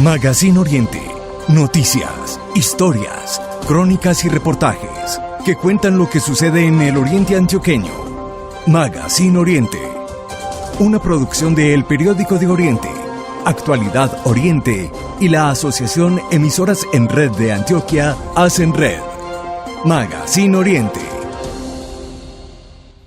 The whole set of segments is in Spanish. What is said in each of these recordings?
Magazine Oriente. Noticias, historias, crónicas y reportajes que cuentan lo que sucede en el Oriente Antioqueño. Magazine Oriente. Una producción de El Periódico de Oriente, Actualidad Oriente y la Asociación Emisoras en Red de Antioquia, Hacen Red. Magazine Oriente.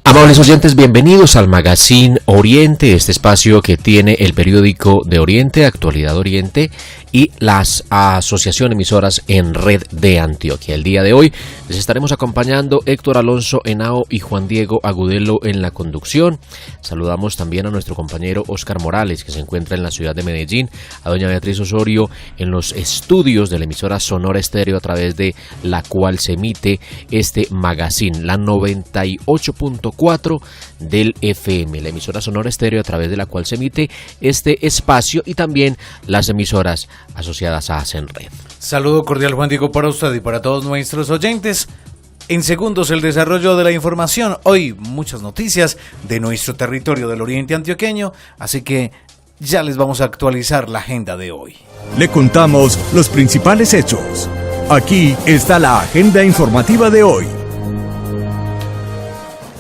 Amables oyentes, bienvenidos al Magazine Oriente, este espacio que tiene El Periódico de Oriente, Actualidad Oriente y las Asociación Emisoras en Red de Antioquia. El día de hoy les estaremos acompañando Héctor Alonso Henao y Juan Diego Agudelo en la conducción. Saludamos también a nuestro compañero Oscar Morales, que se encuentra en la ciudad de Medellín, a doña Beatriz Osorio en los estudios de la emisora Sonora Estéreo, a través de la cual se emite este magazine, la 98.4 del FM, la emisora Sonora Estéreo, a través de la cual se emite este espacio, y también las emisoras asociadas a Hacen Red. Saludo cordial, Juan Diego, para usted y para todos nuestros oyentes. En segundos el desarrollo de la información. Hoy muchas noticias de nuestro territorio del Oriente Antioqueño, así que ya les vamos a actualizar la agenda de hoy. Le contamos los principales hechos. Aquí está la agenda informativa de hoy.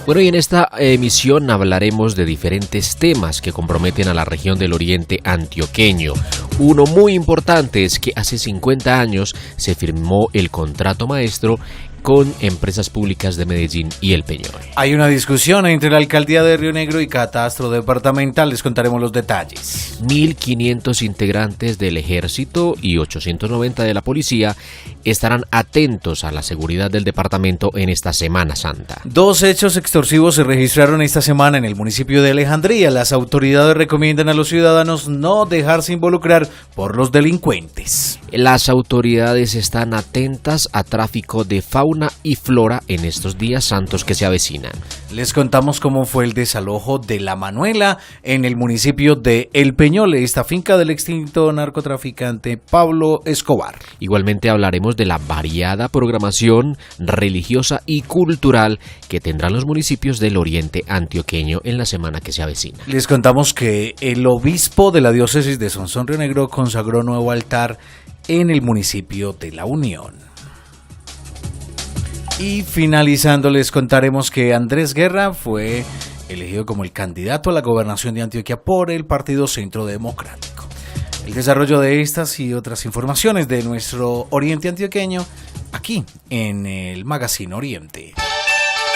Bueno, y en esta emisión hablaremos de diferentes temas que comprometen a la región del Oriente Antioqueño. Uno muy importante es que hace 50 años se firmó el contrato maestro con empresas públicas de Medellín y El Peñol. Hay una discusión entre la alcaldía de Río Negro y Catastro Departamental. Les contaremos los detalles. 1.500 integrantes del Ejército y 890 de la Policía estarán atentos a la seguridad del departamento en esta Semana Santa. 2 hechos extorsivos se registraron esta semana en el municipio de Alejandría. Las autoridades recomiendan a los ciudadanos no dejarse involucrar por los delincuentes. Las autoridades están atentas a tráfico de fauna y flora en estos días santos que se avecinan. Les contamos cómo fue el desalojo de La Manuela en el municipio de El Peñol, esta finca del extinto narcotraficante Pablo Escobar. Igualmente hablaremos de la variada programación religiosa y cultural que tendrán los municipios del Oriente Antioqueño en la semana que se avecina. Les contamos que el obispo de la diócesis de Sonsón Río Negro consagró nuevo altar en el municipio de La Unión. Y finalizando les contaremos que Andrés Guerra fue elegido como el candidato a la gobernación de Antioquia por el Partido Centro Democrático. El desarrollo de estas y otras informaciones de nuestro Oriente Antioqueño aquí en el Magazine Oriente.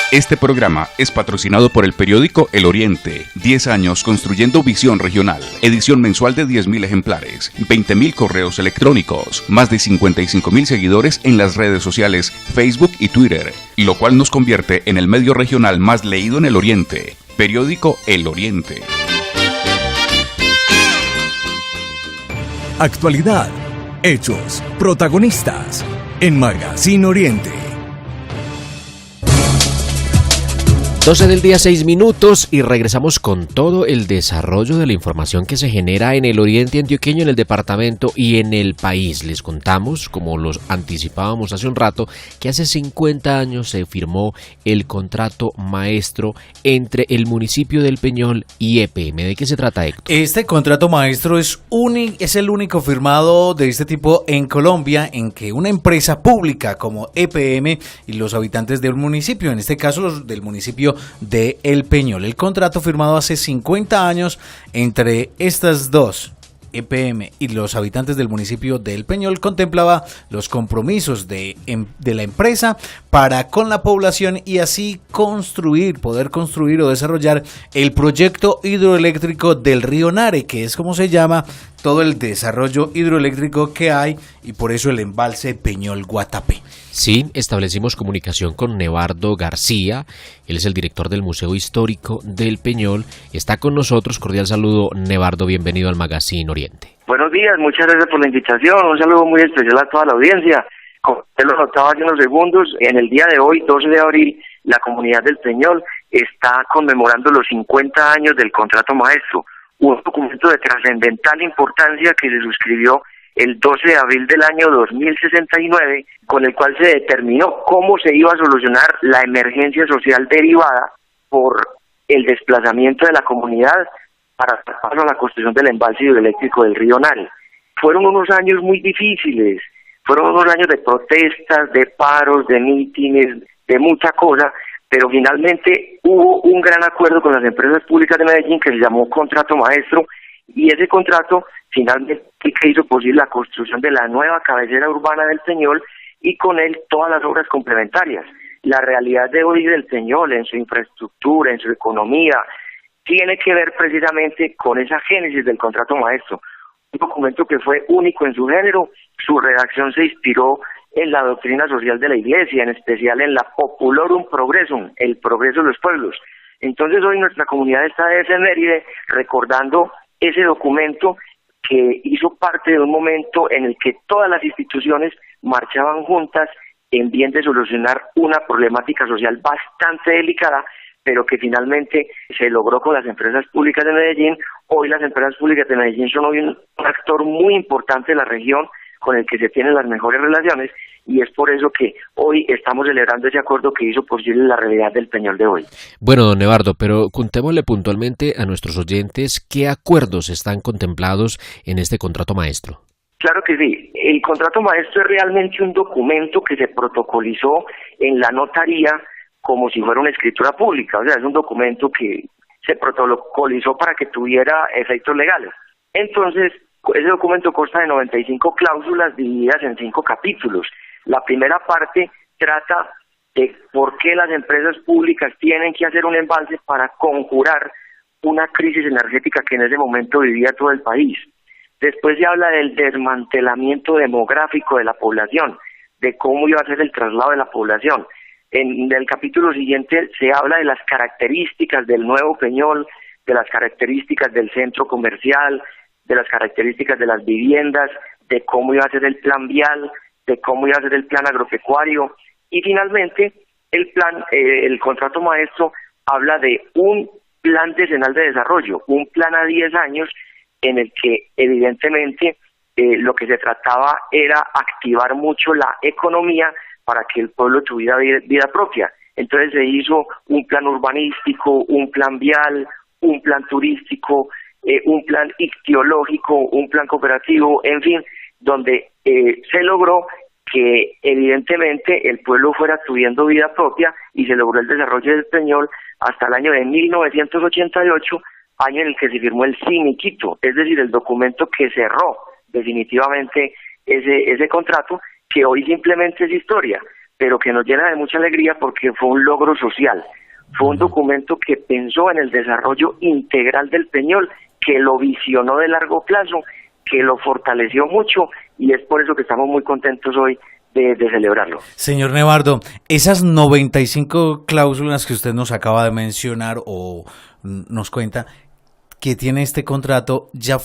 Este programa es patrocinado por el periódico El Oriente. 10 años construyendo visión regional. Edición mensual de 10.000 ejemplares. 20.000 correos electrónicos. Más de 55.000 seguidores en las redes sociales Facebook y Twitter. Lo cual nos convierte en el medio regional más leído en el Oriente. Periódico El Oriente. Actualidad, hechos, protagonistas en Magazine Oriente. 12 del día, 6 minutos, y regresamos con todo el desarrollo de la información que se genera en el Oriente Antioqueño, en el departamento y en el país. Les contamos, como los anticipábamos hace un rato, que hace 50 años se firmó el contrato maestro entre el municipio del Peñol y EPM. ¿De qué se trata, Héctor? Este contrato maestro es el único firmado de este tipo en Colombia, en que una empresa pública como EPM y los habitantes del municipio, en este caso los del municipio de El Peñol. El contrato firmado hace 50 años entre estas dos, EPM y los habitantes del municipio de El Peñol, contemplaba los compromisos de la empresa para con la población y así poder construir o desarrollar el proyecto hidroeléctrico del río Nare, que es como se llama todo el desarrollo hidroeléctrico que hay, y por eso el embalse Peñol-Guatapé. Sí, establecimos comunicación con Nevardo García, él es el director del Museo Histórico del Peñol. Está con nosotros, cordial saludo, Nevardo, bienvenido al Magazine Oriente. Buenos días, muchas gracias por la invitación, un saludo muy especial a toda la audiencia. Como usted lo notaba hace unos segundos, en el día de hoy, 12 de abril, la comunidad del Peñol está conmemorando los 50 años del contrato maestro, un documento de trascendental importancia que se suscribió el 12 de abril del año 2069, con el cual se determinó cómo se iba a solucionar la emergencia social derivada por el desplazamiento de la comunidad para dar paso a la construcción del embalse hidroeléctrico del río Nare. fueron unos años muy difíciles, fueron unos años de protestas, de paros, de mítines, de mucha cosa, pero finalmente hubo un gran acuerdo con las empresas públicas de Medellín que se llamó Contrato Maestro, y ese contrato finalmente que hizo posible la construcción de la nueva cabecera urbana del Peñol y con él todas las obras complementarias. La realidad de hoy del Peñol en su infraestructura, en su economía, tiene que ver precisamente con esa génesis del Contrato Maestro, un documento que fue único en su género. Su redacción se inspiró en la doctrina social de la Iglesia, en especial en la Populorum Progressum, el progreso de los pueblos. Entonces hoy nuestra comunidad está de efeméride recordando ese documento que hizo parte de un momento en el que todas las instituciones marchaban juntas en bien de solucionar una problemática social bastante delicada, pero que finalmente se logró con las empresas públicas de Medellín. Hoy las empresas públicas de Medellín son hoy un actor muy importante de la región con el que se tienen las mejores relaciones, y es por eso que hoy estamos celebrando ese acuerdo que hizo posible la realidad del Peñol de hoy. Bueno, don Evardo, pero contémosle puntualmente a nuestros oyentes qué acuerdos están contemplados en este contrato maestro. Claro que sí. El contrato maestro es realmente un documento que se protocolizó en la notaría como si fuera una escritura pública, o sea, es un documento que se protocolizó para que tuviera efectos legales. Entonces, ese documento consta de 95 cláusulas divididas en 5 capítulos. La primera parte trata de por qué las empresas públicas tienen que hacer un embalse para conjurar una crisis energética que en ese momento vivía todo el país. Después se habla del desmantelamiento demográfico de la población, de cómo iba a ser el traslado de la población. En el capítulo siguiente se habla de las características del nuevo Peñol, de las características del centro comercial, de las características de las viviendas, de cómo iba a ser el plan vial, de cómo iba a ser el plan agropecuario, y finalmente el contrato maestro habla de un plan decenal de desarrollo, un plan a 10 años en el que evidentemente lo que se trataba era activar mucho la economía para que el pueblo tuviera vida propia. Entonces se hizo un plan urbanístico, un plan vial, un plan turístico, un plan ictiológico, un plan cooperativo, en fin, donde se logró que evidentemente el pueblo fuera tuviendo vida propia, y se logró el desarrollo del Peñol hasta el año de 1988, año en el que se firmó el finiquito, es decir, el documento que cerró definitivamente ese contrato, que hoy simplemente es historia, pero que nos llena de mucha alegría porque fue un logro social. Fue un documento que pensó en el desarrollo integral del Peñol, que lo visionó de largo plazo, que lo fortaleció mucho, y es por eso que estamos muy contentos hoy de celebrarlo. Señor Nevardo, esas 95 cláusulas que usted nos acaba de mencionar o nos cuenta que tiene este contrato, ¿ya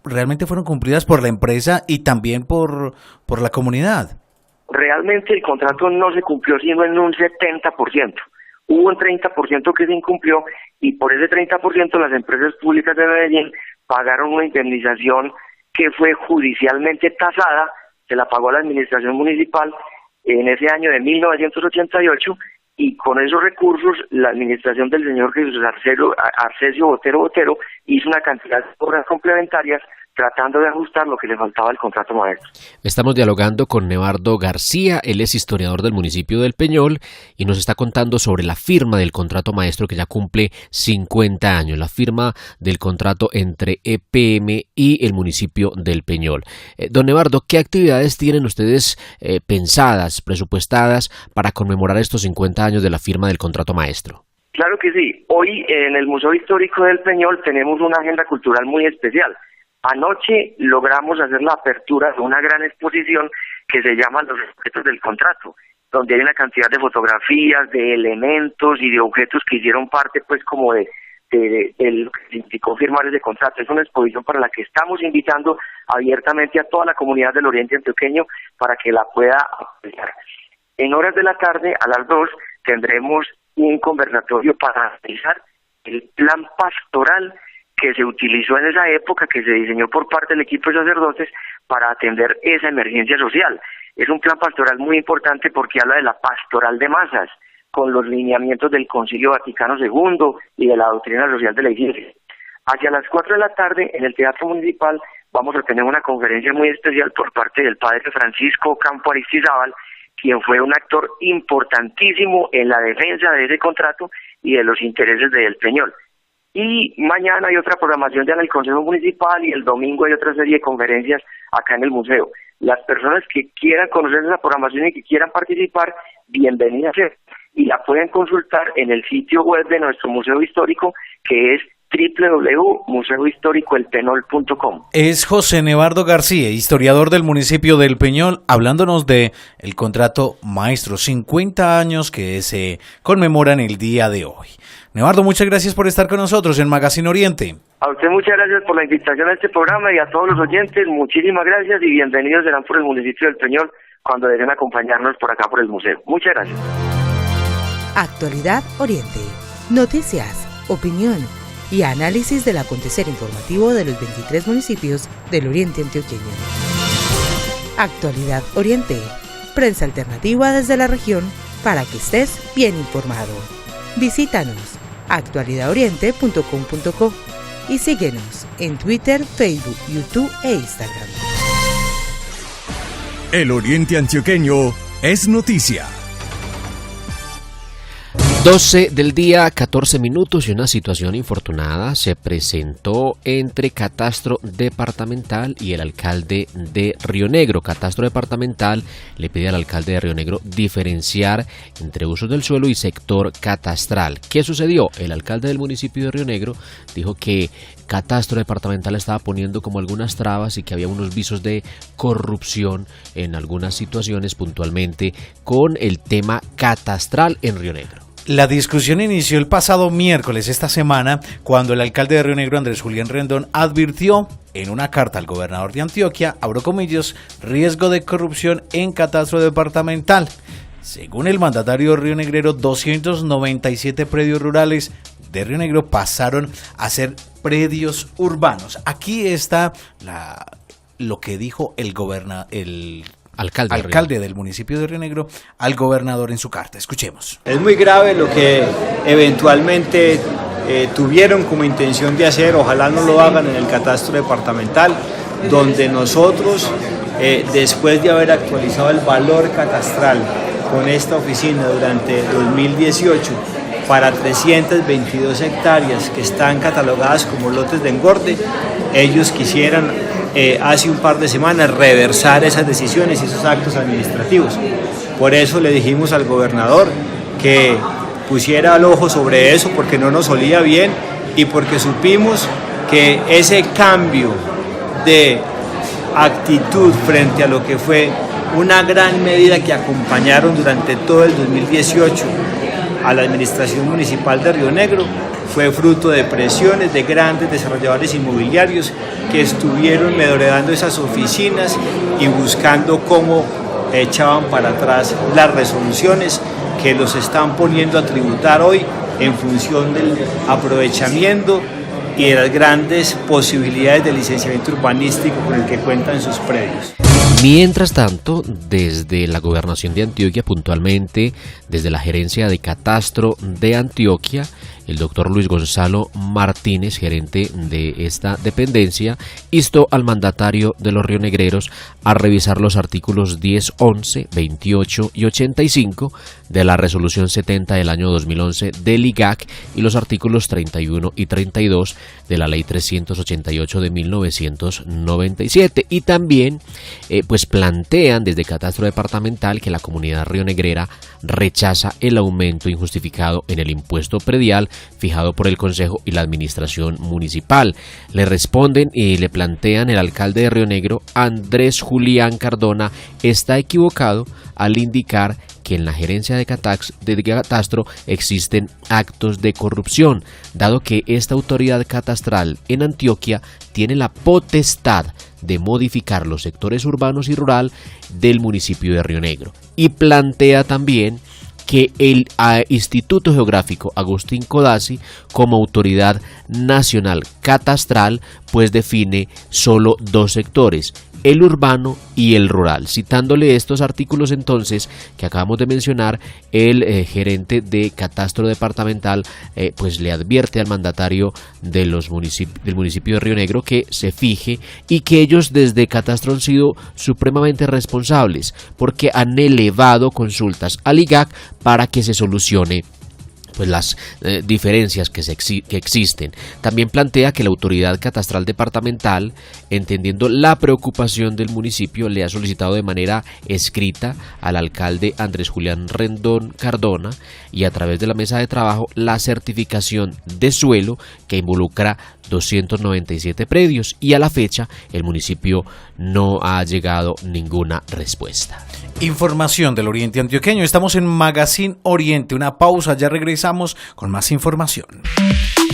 realmente fueron cumplidas por la empresa y también por la comunidad? Realmente el contrato no se cumplió sino en un 70%. Hubo un 30% que se incumplió, y por ese 30% las empresas públicas de Medellín pagaron una indemnización que fue judicialmente tasada, se la pagó la administración municipal en ese año de 1988, y con esos recursos la administración del señor Jesús Arcesio Botero hizo una cantidad de obras complementarias tratando de ajustar lo que le faltaba al contrato maestro. Estamos dialogando con Nevardo García, él es historiador del municipio del Peñol y nos está contando sobre la firma del contrato maestro que ya cumple 50 años, la firma del contrato entre EPM y el municipio del Peñol. Don Nevardo, ¿qué actividades tienen ustedes pensadas, presupuestadas para conmemorar estos 50 años de la firma del contrato maestro? Claro que sí. Hoy en el Museo Histórico del Peñol tenemos una agenda cultural muy especial. Anoche logramos hacer la apertura de una gran exposición que se llama Los objetos del contrato, donde hay una cantidad de fotografías, de elementos y de objetos que hicieron parte pues como de lo que significó firmar ese contrato. Es una exposición para la que estamos invitando abiertamente a toda la comunidad del Oriente Antioqueño para que la pueda apreciar. En horas de la tarde, a las 2, tendremos un conversatorio para analizar el plan pastoral que se utilizó en esa época, que se diseñó por parte del equipo de sacerdotes para atender esa emergencia social. Es un plan pastoral muy importante porque habla de la pastoral de masas, con los lineamientos del Concilio Vaticano II y de la doctrina social de la Iglesia. Hacia las 4 de la tarde, en el Teatro Municipal, vamos a tener una conferencia muy especial por parte del padre Francisco Campo Aristizábal, quien fue un actor importantísimo en la defensa de ese contrato y de los intereses del Peñol. Y mañana hay otra programación ya en el Consejo Municipal y el domingo hay otra serie de conferencias acá en el museo. Las personas que quieran conocer esa programación y que quieran participar, bienvenidas sean. Y la pueden consultar en el sitio web de nuestro museo histórico, que es www.museohistoricoelpenol.com. Es José Nevardo García, historiador del municipio del Peñol, hablándonos de el contrato maestro, 50 años que se conmemoran el día de hoy. Nevardo, muchas gracias por estar con nosotros en Magazine Oriente. A usted muchas gracias por la invitación a este programa y a todos los oyentes, muchísimas gracias y bienvenidos serán por el municipio del Peñol cuando deseen acompañarnos por acá por el museo. Muchas gracias. Actualidad Oriente, noticias, opinión y análisis del acontecer informativo de los 23 municipios del Oriente Antioqueño. Actualidad Oriente, prensa alternativa desde la región para que estés bien informado. Visítanos actualidadoriente.com.co y síguenos en Twitter, Facebook, YouTube e Instagram. El Oriente Antioqueño es noticia. 12 del día, 14 minutos y una situación infortunada se presentó entre Catastro Departamental y el alcalde de Río Negro. Catastro Departamental le pide al alcalde de Río Negro diferenciar entre usos del suelo y sector catastral. ¿Qué sucedió? El alcalde del municipio de Río Negro dijo que Catastro Departamental estaba poniendo como algunas trabas y que había unos visos de corrupción en algunas situaciones, puntualmente con el tema catastral en Río Negro. La discusión inició el pasado miércoles esta semana cuando el alcalde de Río Negro, Andrés Julián Rendón, advirtió en una carta al gobernador de Antioquia, abro comillas, riesgo de corrupción en catastro departamental. Según el mandatario rionegrero, 297 predios rurales de Río Negro pasaron a ser predios urbanos. Aquí está lo que dijo el alcalde del municipio de Río Negro al gobernador en su carta. Escuchemos. Es muy grave lo que eventualmente tuvieron como intención de hacer, ojalá no lo hagan en el catastro departamental, donde nosotros, después de haber actualizado el valor catastral con esta oficina durante 2018 para 322 hectáreas que están catalogadas como lotes de engorde, ellos quisieran hace un par de semanas reversar esas decisiones y esos actos administrativos. Por eso le dijimos al gobernador que pusiera el ojo sobre eso, porque no nos olía bien y porque supimos que ese cambio de actitud frente a lo que fue una gran medida que acompañaron durante todo el 2018 a la administración municipal de Río Negro fue fruto de presiones de grandes desarrolladores inmobiliarios que estuvieron merodeando esas oficinas y buscando cómo echaban para atrás las resoluciones que los están poniendo a tributar hoy en función del aprovechamiento y de las grandes posibilidades de licenciamiento urbanístico con el que cuentan sus predios. Mientras tanto, desde la Gobernación de Antioquia, puntualmente desde la Gerencia de Catastro de Antioquia, el doctor Luis Gonzalo Martínez, gerente de esta dependencia, instó al mandatario de los rionegreros a revisar los artículos 10, 11, 28 y 85 de la Resolución 70 del año 2011 del IGAC y los artículos 31 y 32 de la Ley 388 de 1997. Y también pues plantean desde Catastro Departamental que la comunidad rionegrera rechaza el aumento injustificado en el impuesto predial fijado por el Consejo y la Administración Municipal. Le responden y le plantean: el alcalde de Río Negro, Andrés Julián Cardona, está equivocado al indicar que en la gerencia de catastro existen actos de corrupción, dado que esta autoridad catastral en Antioquia tiene la potestad de modificar los sectores urbanos y rural del municipio de Río Negro. Y plantea también que el Instituto Geográfico Agustín Codazzi, como autoridad nacional catastral, pues define solo dos sectores, el urbano y el rural. Citándole estos artículos entonces que acabamos de mencionar, el gerente de Catastro Departamental pues le advierte al mandatario del municipio de Río Negro que se fije y que ellos desde Catastro han sido supremamente responsables porque han elevado consultas al IGAC para que se solucione pues las diferencias que existen. También plantea que la autoridad catastral departamental, entendiendo la preocupación del municipio, le ha solicitado de manera escrita al alcalde Andrés Julián Rendón Cardona y a través de la mesa de trabajo la certificación de suelo que involucra 297 predios y a la fecha el municipio no ha llegado ninguna respuesta. Información del Oriente Antioqueño. Estamos en Magazine Oriente. Una pausa, ya regresamos con más información.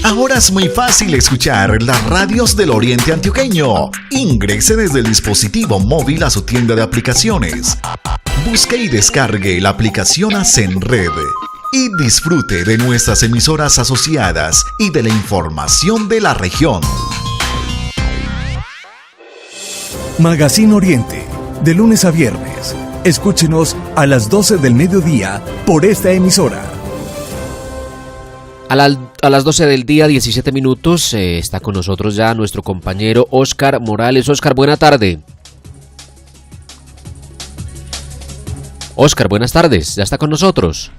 Ahora es muy fácil escuchar las radios del Oriente Antioqueño. Ingrese desde el dispositivo móvil a su tienda de aplicaciones. Busque y descargue la aplicación Hacen Red y disfrute de nuestras emisoras asociadas y de la información de la región. Magazine Oriente, de lunes a viernes. Escúchenos a las 12 del mediodía por esta emisora. A las 12 del día, 17 minutos, está con nosotros ya nuestro compañero Óscar Morales. Óscar, buena tarde. Óscar, buenas tardes, ya está con nosotros.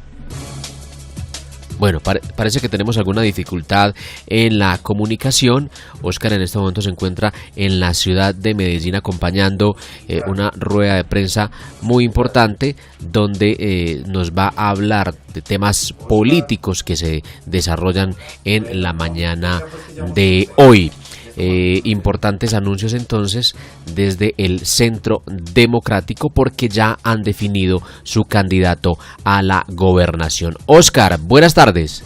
Bueno, parece que tenemos alguna dificultad en la comunicación. Óscar en este momento se encuentra en la ciudad de Medellín acompañando una rueda de prensa muy importante donde nos va a hablar de temas políticos que se desarrollan en la mañana de hoy. Importantes anuncios entonces desde el Centro Democrático porque ya han definido su candidato a la gobernación. Óscar, buenas tardes.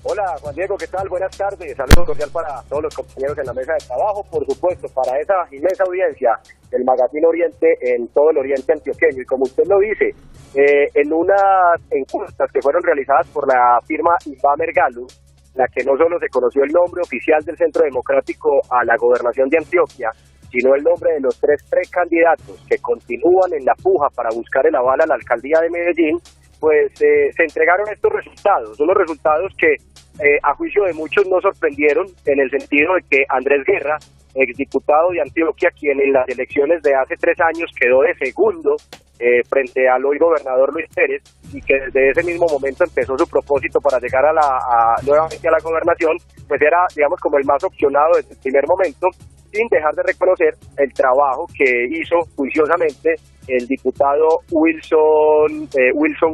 Hola Juan Diego, ¿qué tal? Buenas tardes. Saludos cordial para todos los compañeros en la mesa de trabajo, por supuesto, para esa inmensa audiencia del Magazine Oriente en todo el Oriente Antioqueño. Y como usted lo dice, en unas encuestas que fueron realizadas por la firma Invamer Gallus, la que no solo se conoció el nombre oficial del Centro Democrático a la gobernación de Antioquia, sino el nombre de los 3 precandidatos que continúan en la puja para buscar el aval a la alcaldía de Medellín, pues se entregaron estos resultados, unos resultados que a juicio de muchos no sorprendieron en el sentido de que Andrés Guerra, exdiputado de Antioquia, quien en las elecciones de hace 3 años quedó de segundo frente al hoy gobernador Luis Pérez, y que desde ese mismo momento empezó su propósito para llegar nuevamente a la gobernación, pues era, digamos, como el más opcionado desde el primer momento, sin dejar de reconocer el trabajo que hizo juiciosamente el diputado Wilson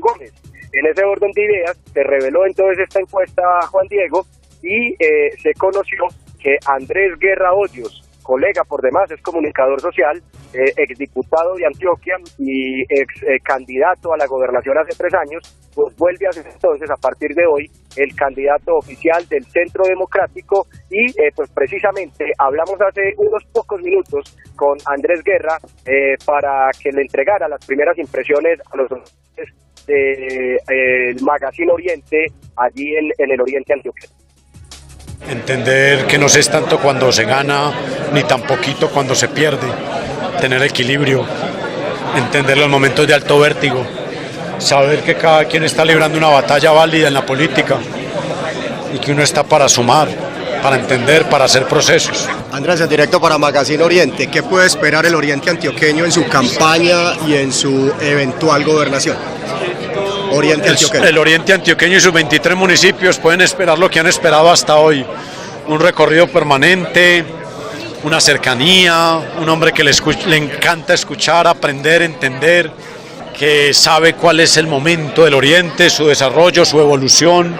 Gómez. En ese orden de ideas se reveló entonces esta encuesta, Juan Diego, y se conoció que Andrés Guerra Hoyos, colega por demás, es comunicador social, exdiputado de Antioquia y ex candidato a la gobernación hace 3 años, pues vuelve a ser entonces a partir de hoy el candidato oficial del Centro Democrático y pues precisamente hablamos hace unos pocos minutos con Andrés Guerra para que le entregara las primeras impresiones a los del Magazine Oriente allí en el Oriente Antioqueño. Entender que no se es tanto cuando se gana, ni tan poquito cuando se pierde. Tener equilibrio, entender los momentos de alto vértigo, saber que cada quien está librando una batalla válida en la política y que uno está para sumar, para entender, para hacer procesos. Andrés, en directo para Magazine Oriente, ¿qué puede esperar el Oriente Antioqueño en su campaña y en su eventual gobernación? El Oriente Antioqueño y sus 23 municipios pueden esperar lo que han esperado hasta hoy, un recorrido permanente, una cercanía, un hombre que le encanta escuchar, aprender, entender, que sabe cuál es el momento del Oriente, su desarrollo, su evolución,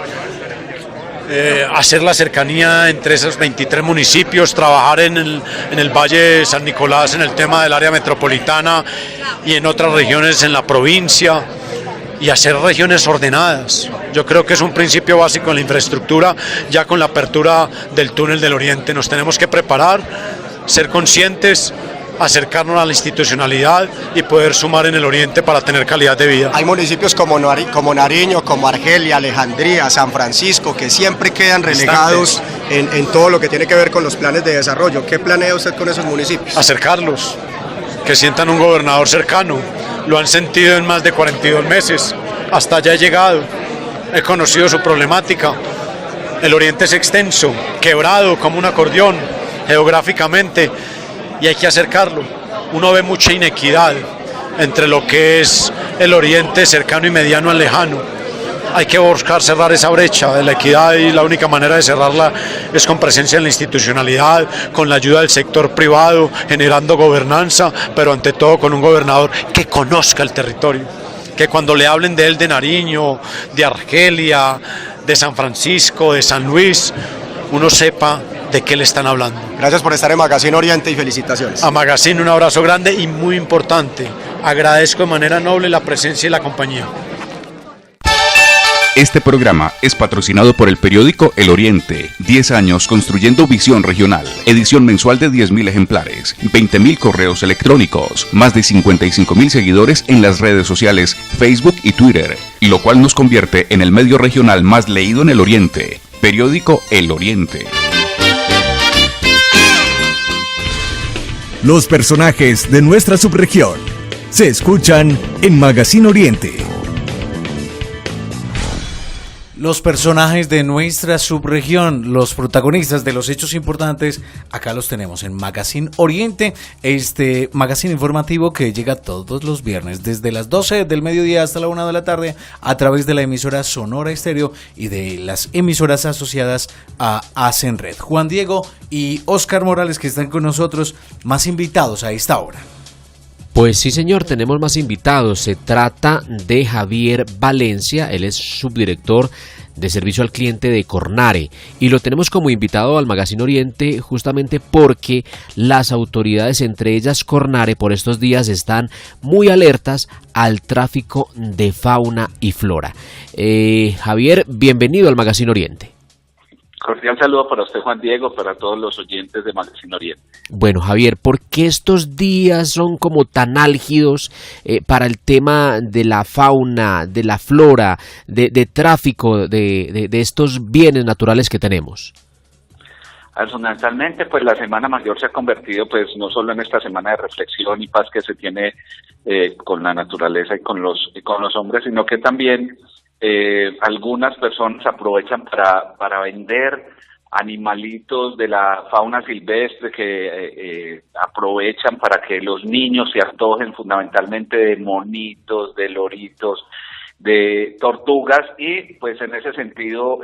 hacer la cercanía entre esos 23 municipios, trabajar en el Valle de San Nicolás en el tema del área metropolitana y en otras regiones en la provincia, y hacer regiones ordenadas. Yo creo que es un principio básico en la infraestructura. Ya con la apertura del túnel del Oriente nos tenemos que preparar, ser conscientes, acercarnos a la institucionalidad y poder sumar en el Oriente para tener calidad de vida. Hay municipios como Nariño, como Argelia, Alejandría, San Francisco, que siempre quedan relegados en todo lo que tiene que ver con los planes de desarrollo. ¿Qué planea usted con esos municipios? Acercarlos, que sientan un gobernador cercano. Lo han sentido en más de 42 meses. Hasta allá he llegado, he conocido su problemática. El Oriente es extenso, quebrado como un acordeón geográficamente, y hay que acercarlo. Uno ve mucha inequidad entre lo que es el Oriente cercano y mediano al lejano. Hay que buscar cerrar esa brecha de la equidad, y la única manera de cerrarla es con presencia en la institucionalidad, con la ayuda del sector privado, generando gobernanza, pero ante todo con un gobernador que conozca el territorio, que cuando le hablen de él, de Nariño, de Argelia, de San Francisco, de San Luis, uno sepa de qué le están hablando. Gracias por estar en Magazine Oriente y felicitaciones. A Magazine un abrazo grande y muy importante. Agradezco de manera noble la presencia y la compañía. Este programa es patrocinado por el periódico El Oriente. 10 años construyendo visión regional. Edición mensual de 10.000 ejemplares. 20.000 correos electrónicos. Más de 55.000 seguidores en las redes sociales Facebook y Twitter. Lo cual nos convierte en el medio regional más leído en el Oriente. Periódico El Oriente. Los personajes de nuestra subregión se escuchan en Magazine Oriente. Los personajes de nuestra subregión, los protagonistas de los hechos importantes, acá los tenemos en Magazine Oriente, este magazine informativo que llega todos los viernes desde las 12 del mediodía hasta la 1 de la tarde a través de la emisora Sonora Estéreo y de las emisoras asociadas a Hacen Red. Juan Diego y Oscar Morales, que están con nosotros, más invitados a esta hora. Pues sí, señor, tenemos más invitados. Se trata de Javier Valencia, él es subdirector de servicio al cliente de Cornare, y lo tenemos como invitado al Magazine Oriente justamente porque las autoridades, entre ellas Cornare, por estos días están muy alertas al tráfico de fauna y flora. Javier, bienvenido al Magazine Oriente. Cordial saludo para usted, Juan Diego, para todos los oyentes de Magazine Oriente. Bueno, Javier, ¿por qué estos días son como tan álgidos para el tema de la fauna, de la flora, de tráfico de estos bienes naturales que tenemos? Fundamentalmente, pues la Semana Mayor se ha convertido, pues no solo en esta semana de reflexión y paz que se tiene con la naturaleza y con los hombres, sino que también algunas personas aprovechan para vender animalitos de la fauna silvestre que aprovechan para que los niños se antojen fundamentalmente de monitos, de loritos, de tortugas, y pues en ese sentido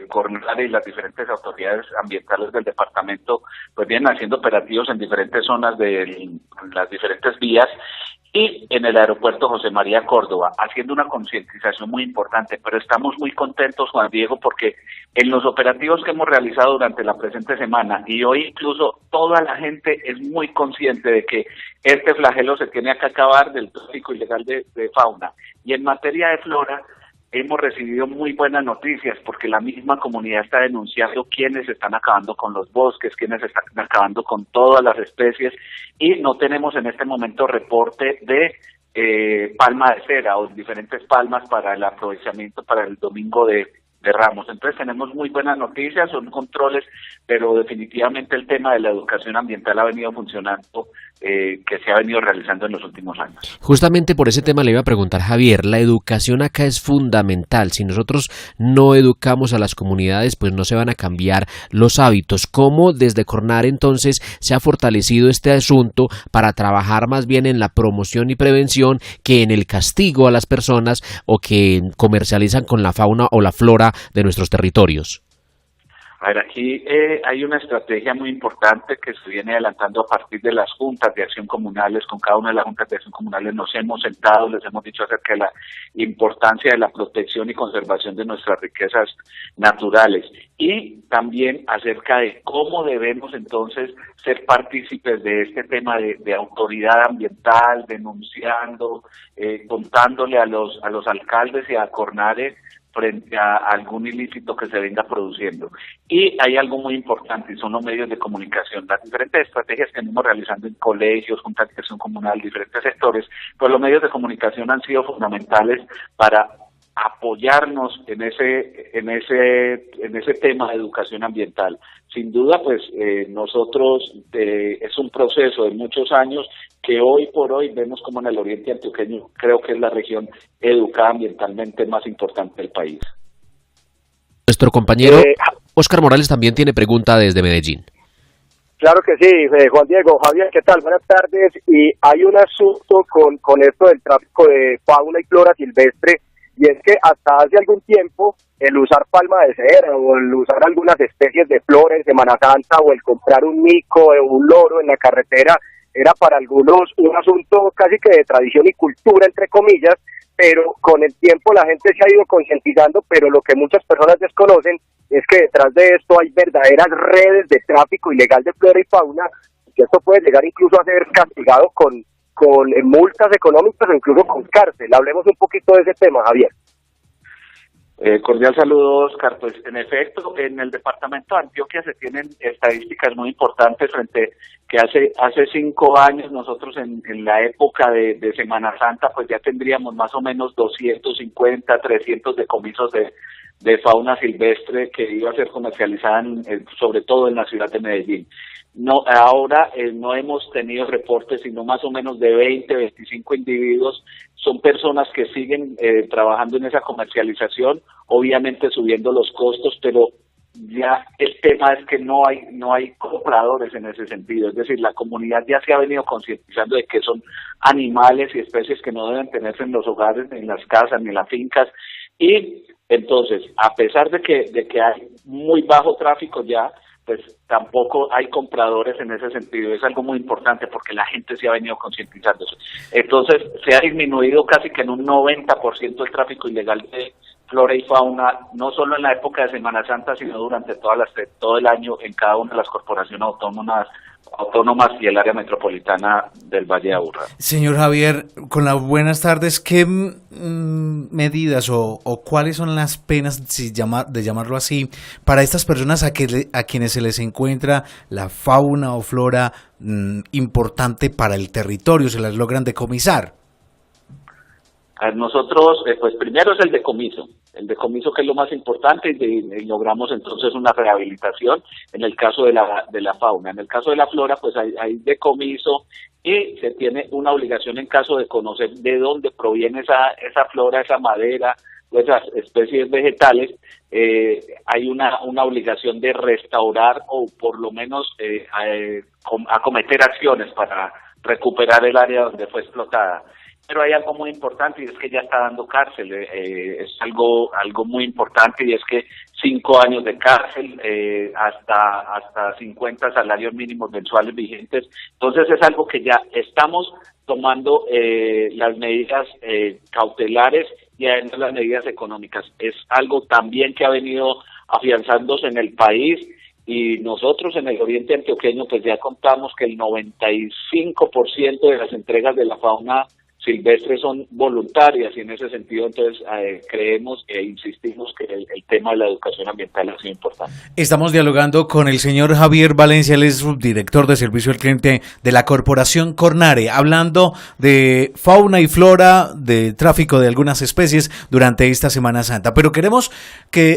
Cornare y las diferentes autoridades ambientales del departamento pues vienen haciendo operativos en diferentes zonas de las diferentes vías y en el aeropuerto José María Córdoba, haciendo una concientización muy importante, pero estamos muy contentos, Juan Diego, porque en los operativos que hemos realizado durante la presente semana, y hoy incluso toda la gente es muy consciente de que este flagelo se tiene que acabar del tráfico ilegal de fauna. Y en materia de flora, hemos recibido muy buenas noticias, porque la misma comunidad está denunciando quiénes están acabando con los bosques, quiénes están acabando con todas las especies, y no tenemos en este momento reporte de palma de cera o diferentes palmas para el aprovechamiento para el domingo de Ramos. Entonces tenemos muy buenas noticias, son controles, pero definitivamente el tema de la educación ambiental ha venido funcionando, que se ha venido realizando en los últimos años. Justamente por ese tema le iba a preguntar, Javier, la educación acá es fundamental. Si nosotros no educamos a las comunidades, pues no se van a cambiar los hábitos. ¿Cómo desde Cornare entonces se ha fortalecido este asunto para trabajar más bien en la promoción y prevención que en el castigo a las personas o que comercializan con la fauna o la flora de nuestros territorios? A ver, aquí hay una estrategia muy importante que se viene adelantando a partir de las juntas de acción comunales. Con cada una de las juntas de acción comunales nos hemos sentado, les hemos dicho acerca de la importancia de la protección y conservación de nuestras riquezas naturales, y también acerca de cómo debemos entonces ser partícipes de este tema de autoridad ambiental, denunciando, contándole a los alcaldes y a Cornare frente a algún ilícito que se venga produciendo. Y hay algo muy importante, y son los medios de comunicación, las diferentes estrategias que venimos realizando en colegios, juntas de acción comunal, diferentes sectores, pues los medios de comunicación han sido fundamentales para apoyarnos en ese tema de educación ambiental. Sin duda, pues nosotros es un proceso de muchos años que hoy por hoy vemos como en el oriente antioqueño creo que es la región educada ambientalmente más importante del país. Nuestro compañero Oscar Morales también tiene pregunta desde Medellín. Claro que sí, Juan Diego, Javier, ¿qué tal? Buenas tardes. Y hay un asunto con esto del tráfico de fauna y flora silvestre, y es que hasta hace algún tiempo el usar palma de cera o el usar algunas especies de flores de Semana Santa o el comprar un mico o un loro en la carretera era para algunos un asunto casi que de tradición y cultura, entre comillas, pero con el tiempo la gente se ha ido concientizando, pero lo que muchas personas desconocen es que detrás de esto hay verdaderas redes de tráfico ilegal de flora y fauna, y que esto puede llegar incluso a ser castigado con multas económicas o incluso con cárcel. Hablemos un poquito de ese tema, Javier. Cordial saludo, Oscar. Pues en efecto, en el departamento de Antioquia se tienen estadísticas muy importantes frente que hace 5 años nosotros en la época de Semana Santa pues ya tendríamos más o menos 250, 300 decomisos de fauna silvestre que iba a ser comercializada sobre todo en la ciudad de Medellín. No, ahora no hemos tenido reportes, sino más o menos de 20, 25 individuos. Son personas que siguen trabajando en esa comercialización, obviamente subiendo los costos, pero ya el tema es que no hay compradores en ese sentido. Es decir, la comunidad ya se ha venido concientizando de que son animales y especies que no deben tenerse en los hogares, ni en las casas, ni en las fincas. Y entonces, a pesar de que hay muy bajo tráfico ya, pues tampoco hay compradores en ese sentido. Es algo muy importante porque la gente se ha venido concientizándose. Entonces, se ha disminuido casi que en un 90% el tráfico ilegal de flora y fauna, no solo en la época de Semana Santa, sino durante todo el año en cada una de las corporaciones autónomas y el área metropolitana del Valle de Aburrá. Señor Javier, con las buenas tardes, ¿qué medidas o cuáles son las penas, de llamarlo así, para estas personas a quienes se les encuentra la fauna o flora importante para el territorio, se las logran decomisar? A nosotros, pues primero es el decomiso que es lo más importante y logramos entonces una rehabilitación en el caso de la fauna. En el caso de la flora, pues hay decomiso y se tiene una obligación en caso de conocer de dónde proviene esa flora, esa madera, o esas especies vegetales, hay una obligación de restaurar o por lo menos acometer acciones para recuperar el área donde fue explotada. Pero hay algo muy importante y es que ya está dando cárcel, es algo muy importante y es que 5 años de cárcel, hasta 50 salarios mínimos mensuales vigentes. Entonces es algo que ya estamos tomando las medidas cautelares y además las medidas económicas. Es algo también que ha venido afianzándose en el país. Y nosotros en el oriente antioqueño pues ya contamos que el 95% de las entregas de la fauna silvestres son voluntarias y en ese sentido entonces creemos e insistimos que el tema de la educación ambiental ha sido importante. Estamos dialogando con el señor Javier Valencia, él es subdirector de servicio al cliente de la corporación Cornare, hablando de fauna y flora, de tráfico de algunas especies durante esta Semana Santa. Pero queremos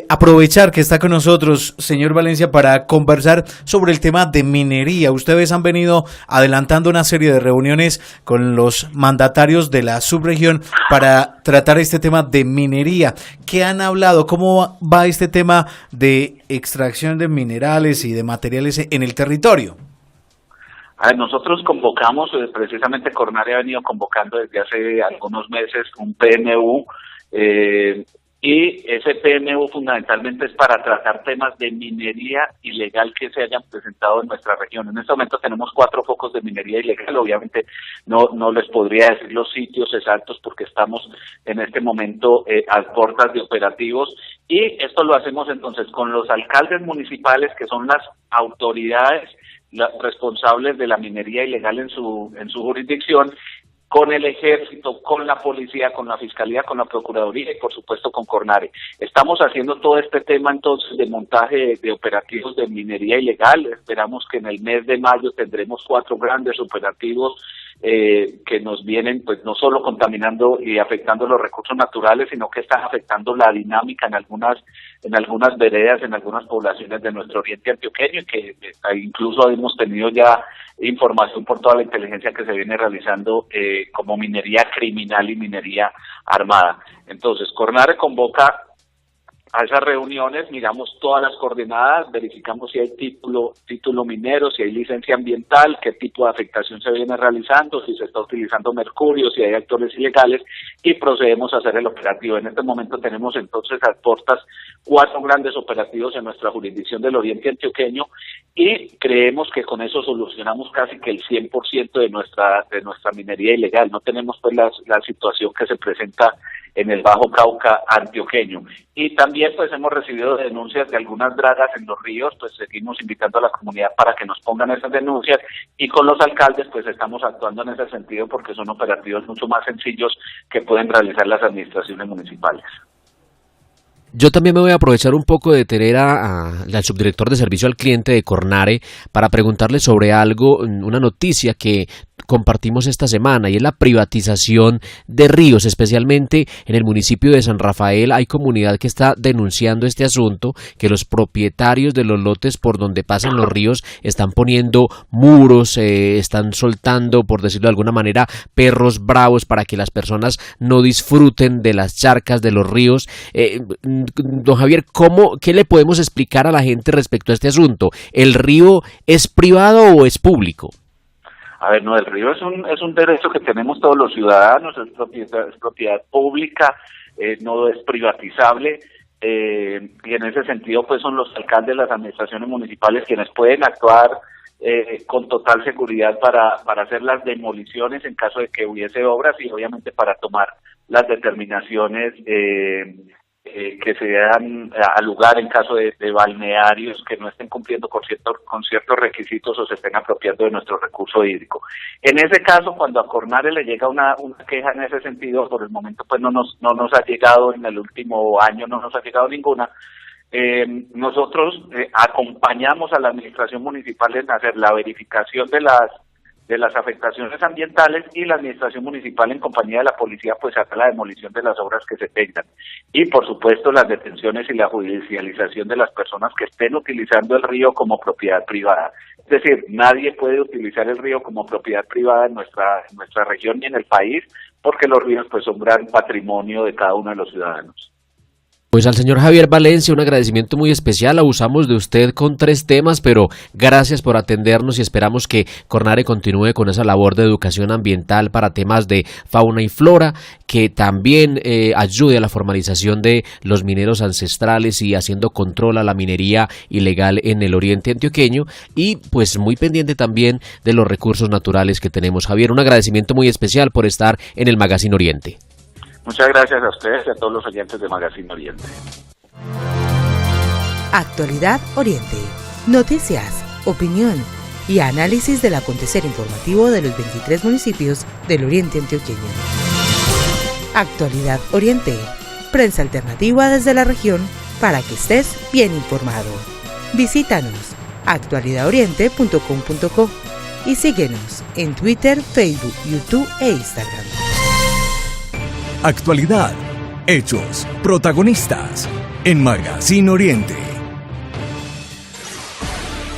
aprovechar que está con nosotros, señor Valencia, para conversar sobre el tema de minería. Ustedes han venido adelantando una serie de reuniones con los mandatarios de la subregión para tratar este tema de minería. ¿Qué han hablado? ¿Cómo va este tema de extracción de minerales y de materiales en el territorio? Nosotros convocamos, precisamente Cornare ha venido convocando desde hace algunos meses un PMU, y ese PMU fundamentalmente es para tratar temas de minería ilegal que se hayan presentado en nuestra región. En este momento tenemos 4 focos de minería ilegal, obviamente no les podría decir los sitios exactos porque estamos en este momento a puertas de operativos, y esto lo hacemos entonces con los alcaldes municipales, que son las autoridades responsables de la minería ilegal en su jurisdicción, con el ejército, con la policía, con la fiscalía, con la procuraduría y por supuesto con Cornare. Estamos haciendo todo este tema entonces de montaje de operativos de minería ilegal. Esperamos que en el mes de mayo tendremos 4 grandes operativos que nos vienen pues no solo contaminando y afectando los recursos naturales, sino que están afectando la dinámica en algunas veredas, en algunas poblaciones de nuestro oriente antioqueño, y que incluso hemos tenido ya información por toda la inteligencia que se viene realizando como minería criminal y minería armada. Entonces, CORNARE convoca a esas reuniones, miramos todas las coordenadas, verificamos si hay título minero, si hay licencia ambiental, qué tipo de afectación se viene realizando, si se está utilizando mercurio, si hay actores ilegales, y procedemos a hacer el operativo. En este momento tenemos entonces a portas 4 grandes operativos en nuestra jurisdicción del oriente antioqueño, y creemos que con eso solucionamos casi que el 100% de nuestra minería ilegal. No tenemos pues la situación que se presenta en el Bajo Cauca antioqueño. Y también pues hemos recibido denuncias de algunas dragas en los ríos, pues seguimos invitando a la comunidad para que nos pongan esas denuncias, y con los alcaldes pues estamos actuando en ese sentido porque son operativos mucho más sencillos que pueden realizar las administraciones municipales. Yo también me voy a aprovechar un poco de tener al subdirector de servicio al cliente de CORNARE para preguntarle sobre algo, una noticia que compartimos esta semana, y es la privatización de ríos, especialmente en el municipio de San Rafael. Hay comunidad que está denunciando este asunto, que los propietarios de los lotes por donde pasan los ríos están poniendo muros, están soltando, por decirlo de alguna manera, perros bravos para que las personas no disfruten de las charcas de los ríos. Don Javier, ¿qué le podemos explicar a la gente respecto a este asunto? ¿El río es privado o es público? A ver, no, el río es un derecho que tenemos todos los ciudadanos, es propiedad pública, no es privatizable, y en ese sentido pues son los alcaldes, las administraciones municipales quienes pueden actuar con total seguridad para hacer las demoliciones en caso de que hubiese obras, y obviamente para tomar las determinaciones que se dan a lugar en caso de balnearios que no estén cumpliendo con ciertos requisitos o se estén apropiando de nuestro recurso hídrico. En ese caso, cuando a CORNARE le llega una queja en ese sentido, por el momento pues no nos ha llegado, en el último año no nos ha llegado ninguna. Nosotros acompañamos a la administración municipal en hacer la verificación de las afectaciones ambientales, y la administración municipal en compañía de la policía pues hace la demolición de las obras que se tengan, y por supuesto las detenciones y la judicialización de las personas que estén utilizando el río como propiedad privada. Es decir, nadie puede utilizar el río como propiedad privada en nuestra región ni en el país, porque los ríos pues son gran patrimonio de cada uno de los ciudadanos. Pues al señor Javier Valencia, un agradecimiento muy especial. Abusamos de usted con 3 temas, pero gracias por atendernos, y esperamos que CORNARE continúe con esa labor de educación ambiental para temas de fauna y flora, que también ayude a la formalización de los mineros ancestrales y haciendo control a la minería ilegal en el oriente antioqueño, y pues muy pendiente también de los recursos naturales que tenemos. Javier, un agradecimiento muy especial por estar en el Magazine Oriente. Muchas gracias a ustedes y a todos los oyentes de Magazine Oriente. Actualidad Oriente. Noticias, opinión y análisis del acontecer informativo de los 23 municipios del oriente antioqueño. Actualidad Oriente. Prensa alternativa desde la región para que estés bien informado. Visítanos actualidadoriente.com.co y síguenos en Twitter, Facebook, YouTube e Instagram. Actualidad, hechos, protagonistas en Magazine Oriente.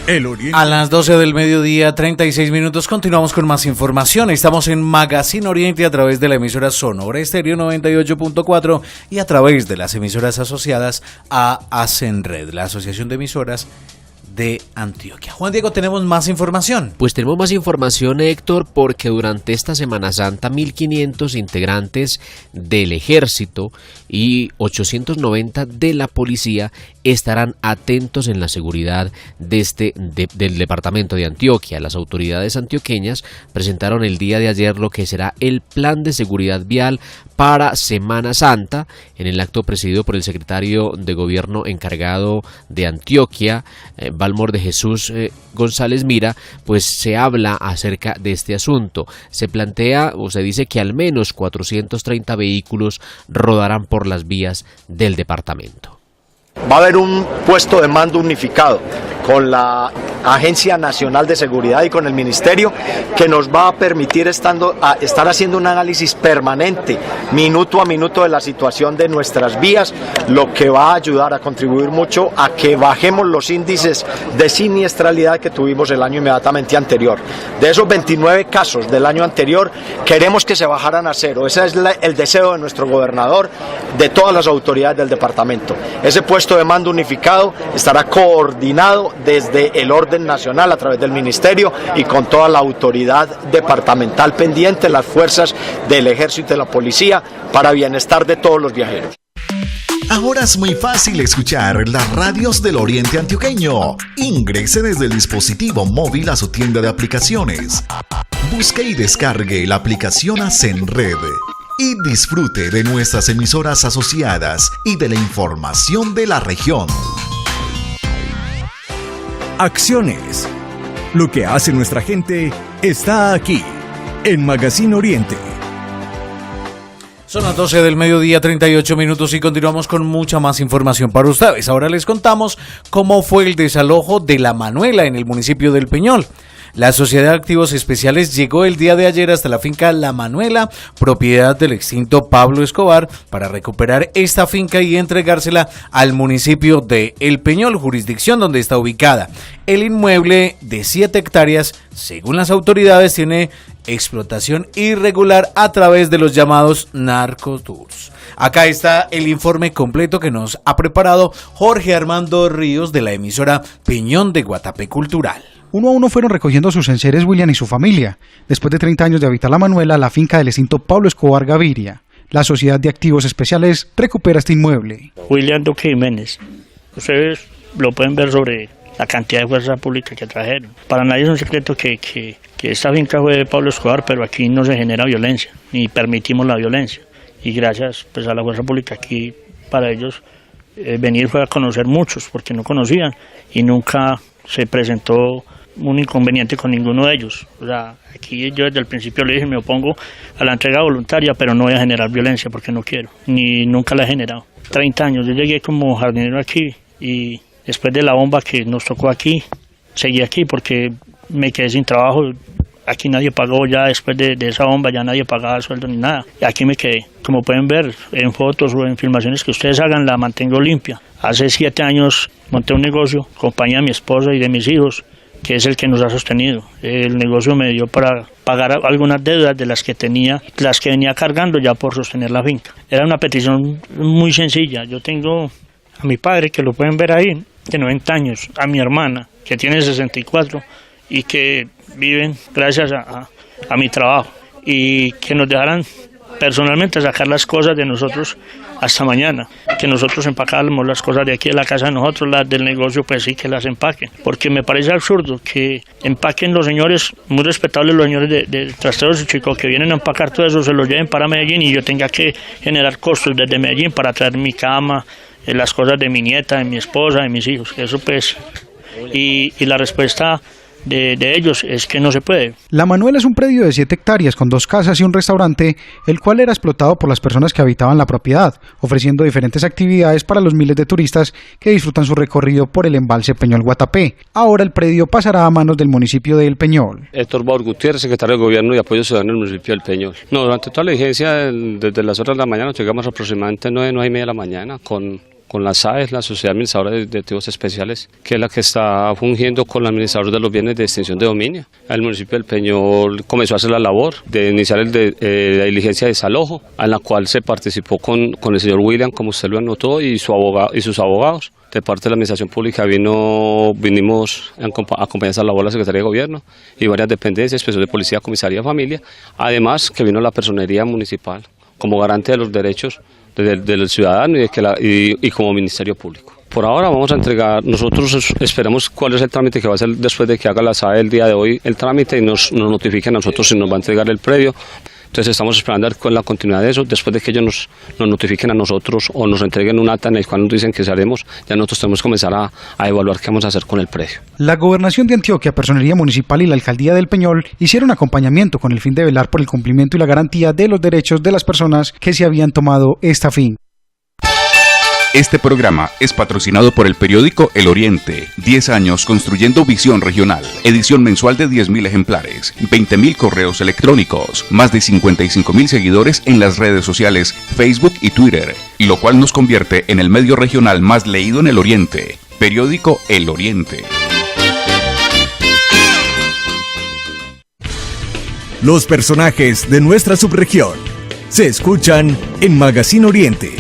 El Oriente. A las 12 del mediodía, 36 minutos, continuamos con más información. Estamos en Magazine Oriente a través de la emisora Sonora Estéreo 98.4 y a través de las emisoras asociadas a ASENRED, la Asociación de Emisoras de Antioquia. Juan Diego, ¿tenemos más información? Pues tenemos más información, Héctor, porque durante esta Semana Santa 1.500 integrantes del Ejército y 890 de la Policía estarán atentos en la seguridad del departamento de Antioquia. Las autoridades antioqueñas presentaron el día de ayer lo que será el plan de seguridad vial para Semana Santa. En el acto presidido por el secretario de Gobierno encargado de Antioquia, Valmor de Jesús González Mira, pues se habla acerca de este asunto. Se plantea o se dice que al menos 430 vehículos rodarán por las vías del departamento. Va a haber un puesto de mando unificado con la Agencia Nacional de Seguridad y con el Ministerio, que nos va a permitir estar haciendo un análisis permanente, minuto a minuto, de la situación de nuestras vías, lo que va a ayudar a contribuir mucho a que bajemos los índices de siniestralidad que tuvimos el año inmediatamente anterior. De esos 29 casos del año anterior, queremos que se bajaran a cero. Ese es el deseo de nuestro gobernador, de todas las autoridades del departamento. Ese puesto de mando unificado estará coordinado desde el orden nacional a través del ministerio y con toda la autoridad departamental pendiente, las fuerzas del ejército y de la policía, para bienestar de todos los viajeros. Ahora es muy fácil escuchar las radios del Oriente Antioqueño. Ingrese desde el dispositivo móvil a su tienda de aplicaciones. Busque y descargue la aplicación Hacen Red y disfrute de nuestras emisoras asociadas y de la información de la región. Acciones. Lo que hace nuestra gente está aquí, en Magazine Oriente. Son las 12 del mediodía, 38 minutos, y continuamos con mucha más información para ustedes. Ahora les contamos cómo fue el desalojo de La Manuela en el municipio del Peñol. La Sociedad de Activos Especiales llegó el día de ayer hasta la finca La Manuela, propiedad del extinto Pablo Escobar, para recuperar esta finca y entregársela al municipio de El Peñol, jurisdicción donde está ubicada. El inmueble de 7 hectáreas, según las autoridades, tiene explotación irregular a través de los llamados narcotours. Acá está el informe completo que nos ha preparado Jorge Armando Ríos de la emisora Peñón de Guatapé Cultural. Uno a uno fueron recogiendo sus enseres William y su familia. Después de 30 años de habitar La Manuela, la finca del extinto Pablo Escobar Gaviria, la Sociedad de Activos Especiales recupera este inmueble. William Duque Jiménez. Ustedes lo pueden ver sobre la cantidad de fuerza pública que trajeron. Para nadie es un secreto que esta finca fue de Pablo Escobar, pero aquí no se genera violencia, ni permitimos la violencia. Y gracias pues a la fuerza pública aquí, para ellos venir fue a conocer muchos, porque no conocían y nunca se presentó un inconveniente con ninguno de ellos. O sea, aquí yo desde el principio le dije, me opongo a la entrega voluntaria, pero no voy a generar violencia porque no quiero, ni nunca la he generado. 30 años, yo llegué como jardinero aquí y después de la bomba que nos tocó aquí, seguí aquí porque me quedé sin trabajo. Aquí nadie pagó ya después de esa bomba, ya nadie pagaba sueldo ni nada. Y aquí me quedé. Como pueden ver en fotos o en filmaciones que ustedes hagan, la mantengo limpia. Hace 7 años monté un negocio, compañía de mi esposa y de mis hijos, que es el que nos ha sostenido. El negocio me dio para pagar algunas deudas de las que tenía, las que venía cargando ya por sostener la finca. Era una petición muy sencilla. Yo tengo a mi padre, que lo pueden ver ahí, de 90 años, a mi hermana, que tiene 64, y que viven gracias a mi trabajo, y que nos dejaran personalmente sacar las cosas de nosotros hasta mañana, que nosotros empacáramos las cosas de aquí de la casa de nosotros, las del negocio pues sí que las empaquen, porque me parece absurdo que empaquen los señores, muy respetables los señores de Trasteros y Chico, que vienen a empacar todo eso, se lo lleven para Medellín y yo tenga que generar costos desde Medellín para traer mi cama, las cosas de mi nieta, de mi esposa, de mis hijos, eso pues, y la respuesta de ellos es que no se puede. La Manuela es un predio de 7 hectáreas con 2 casas y un restaurante, el cual era explotado por las personas que habitaban la propiedad, ofreciendo diferentes actividades para los miles de turistas que disfrutan su recorrido por el embalse Peñol Guatapé. Ahora el predio pasará a manos del municipio de El Peñol. Héctor Baur Gutiérrez, secretario de Gobierno y Apoyo Ciudadano del municipio del Peñol. No, durante toda la vigencia, desde las horas de la mañana, llegamos aproximadamente 9:30 de la mañana con la SAES, la Sociedad Administradora de Activos Especiales, que es la que está fungiendo con el administrador de los bienes de extinción de dominio. El municipio del Peñol comenzó a hacer la labor de iniciar la diligencia de desalojo, en la cual se participó con el señor William, como usted lo anotó, y sus abogados. De parte de la Administración Pública vinimos a acompañar esa labor la Secretaría de Gobierno y varias dependencias, Inspección de Policía, Comisaría de Familia, además que vino la Personería Municipal como garante de los derechos del ciudadano y como Ministerio Público. Por ahora vamos a entregar, nosotros esperamos cuál es el trámite que va a hacer después de que haga la SAE el día de hoy, el trámite, y nos notifiquen a nosotros si nos va a entregar el predio. Entonces estamos esperando con la continuidad de eso. Después de que ellos nos notifiquen a nosotros o nos entreguen un acta en el cual nos dicen que haremos, ya nosotros tenemos que comenzar a evaluar qué vamos a hacer con el predio. La Gobernación de Antioquia, Personería Municipal y la Alcaldía del Peñol hicieron acompañamiento con el fin de velar por el cumplimiento y la garantía de los derechos de las personas que se habían tomado esta fin. Este programa es patrocinado por el periódico El Oriente. 10 años construyendo visión regional. Edición mensual de 10.000 ejemplares. 20.000 correos electrónicos. Más de 55.000 seguidores en las redes sociales Facebook y Twitter. Lo cual nos convierte en el medio regional más leído en el Oriente. Periódico El Oriente. Los personajes de nuestra subregión se escuchan en Magazine Oriente.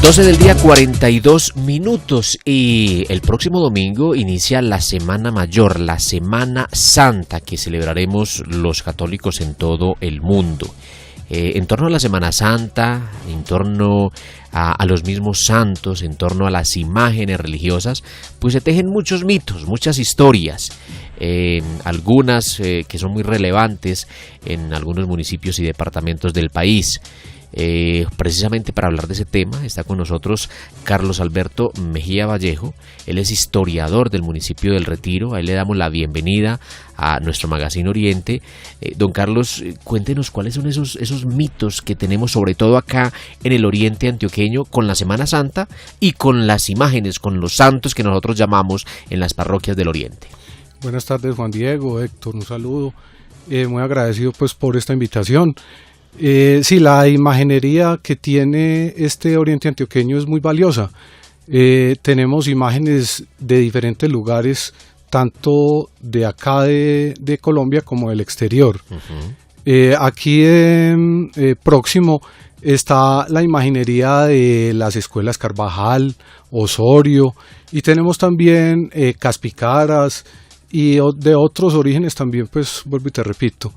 12 del día, 42 minutos, y el próximo domingo inicia la Semana Mayor, la Semana Santa, que celebraremos los católicos en todo el mundo. En torno a la Semana Santa, en torno a los mismos santos, en torno a las imágenes religiosas, pues se tejen muchos mitos, muchas historias, algunas que son muy relevantes en algunos municipios y departamentos del país. Precisamente para hablar de ese tema está con nosotros Carlos Alberto Mejía Vallejo. Él es historiador del municipio del Retiro. A él le damos la bienvenida a nuestro Magazine Oriente. Don Carlos, cuéntenos cuáles son esos mitos que tenemos, sobre todo acá en el Oriente antioqueño, con la Semana Santa y con las imágenes, con los santos que nosotros llamamos en las parroquias del Oriente. Buenas tardes, Juan Diego, Héctor, un saludo. Muy agradecido pues por esta invitación. Sí, la imaginería que tiene este Oriente antioqueño es muy valiosa. Tenemos imágenes de diferentes lugares, tanto de acá de Colombia como del exterior. Aquí próximo está la imaginería de las escuelas Carvajal, Osorio, y tenemos también Caspicaras y de otros orígenes también, pues vuelvo y te repito.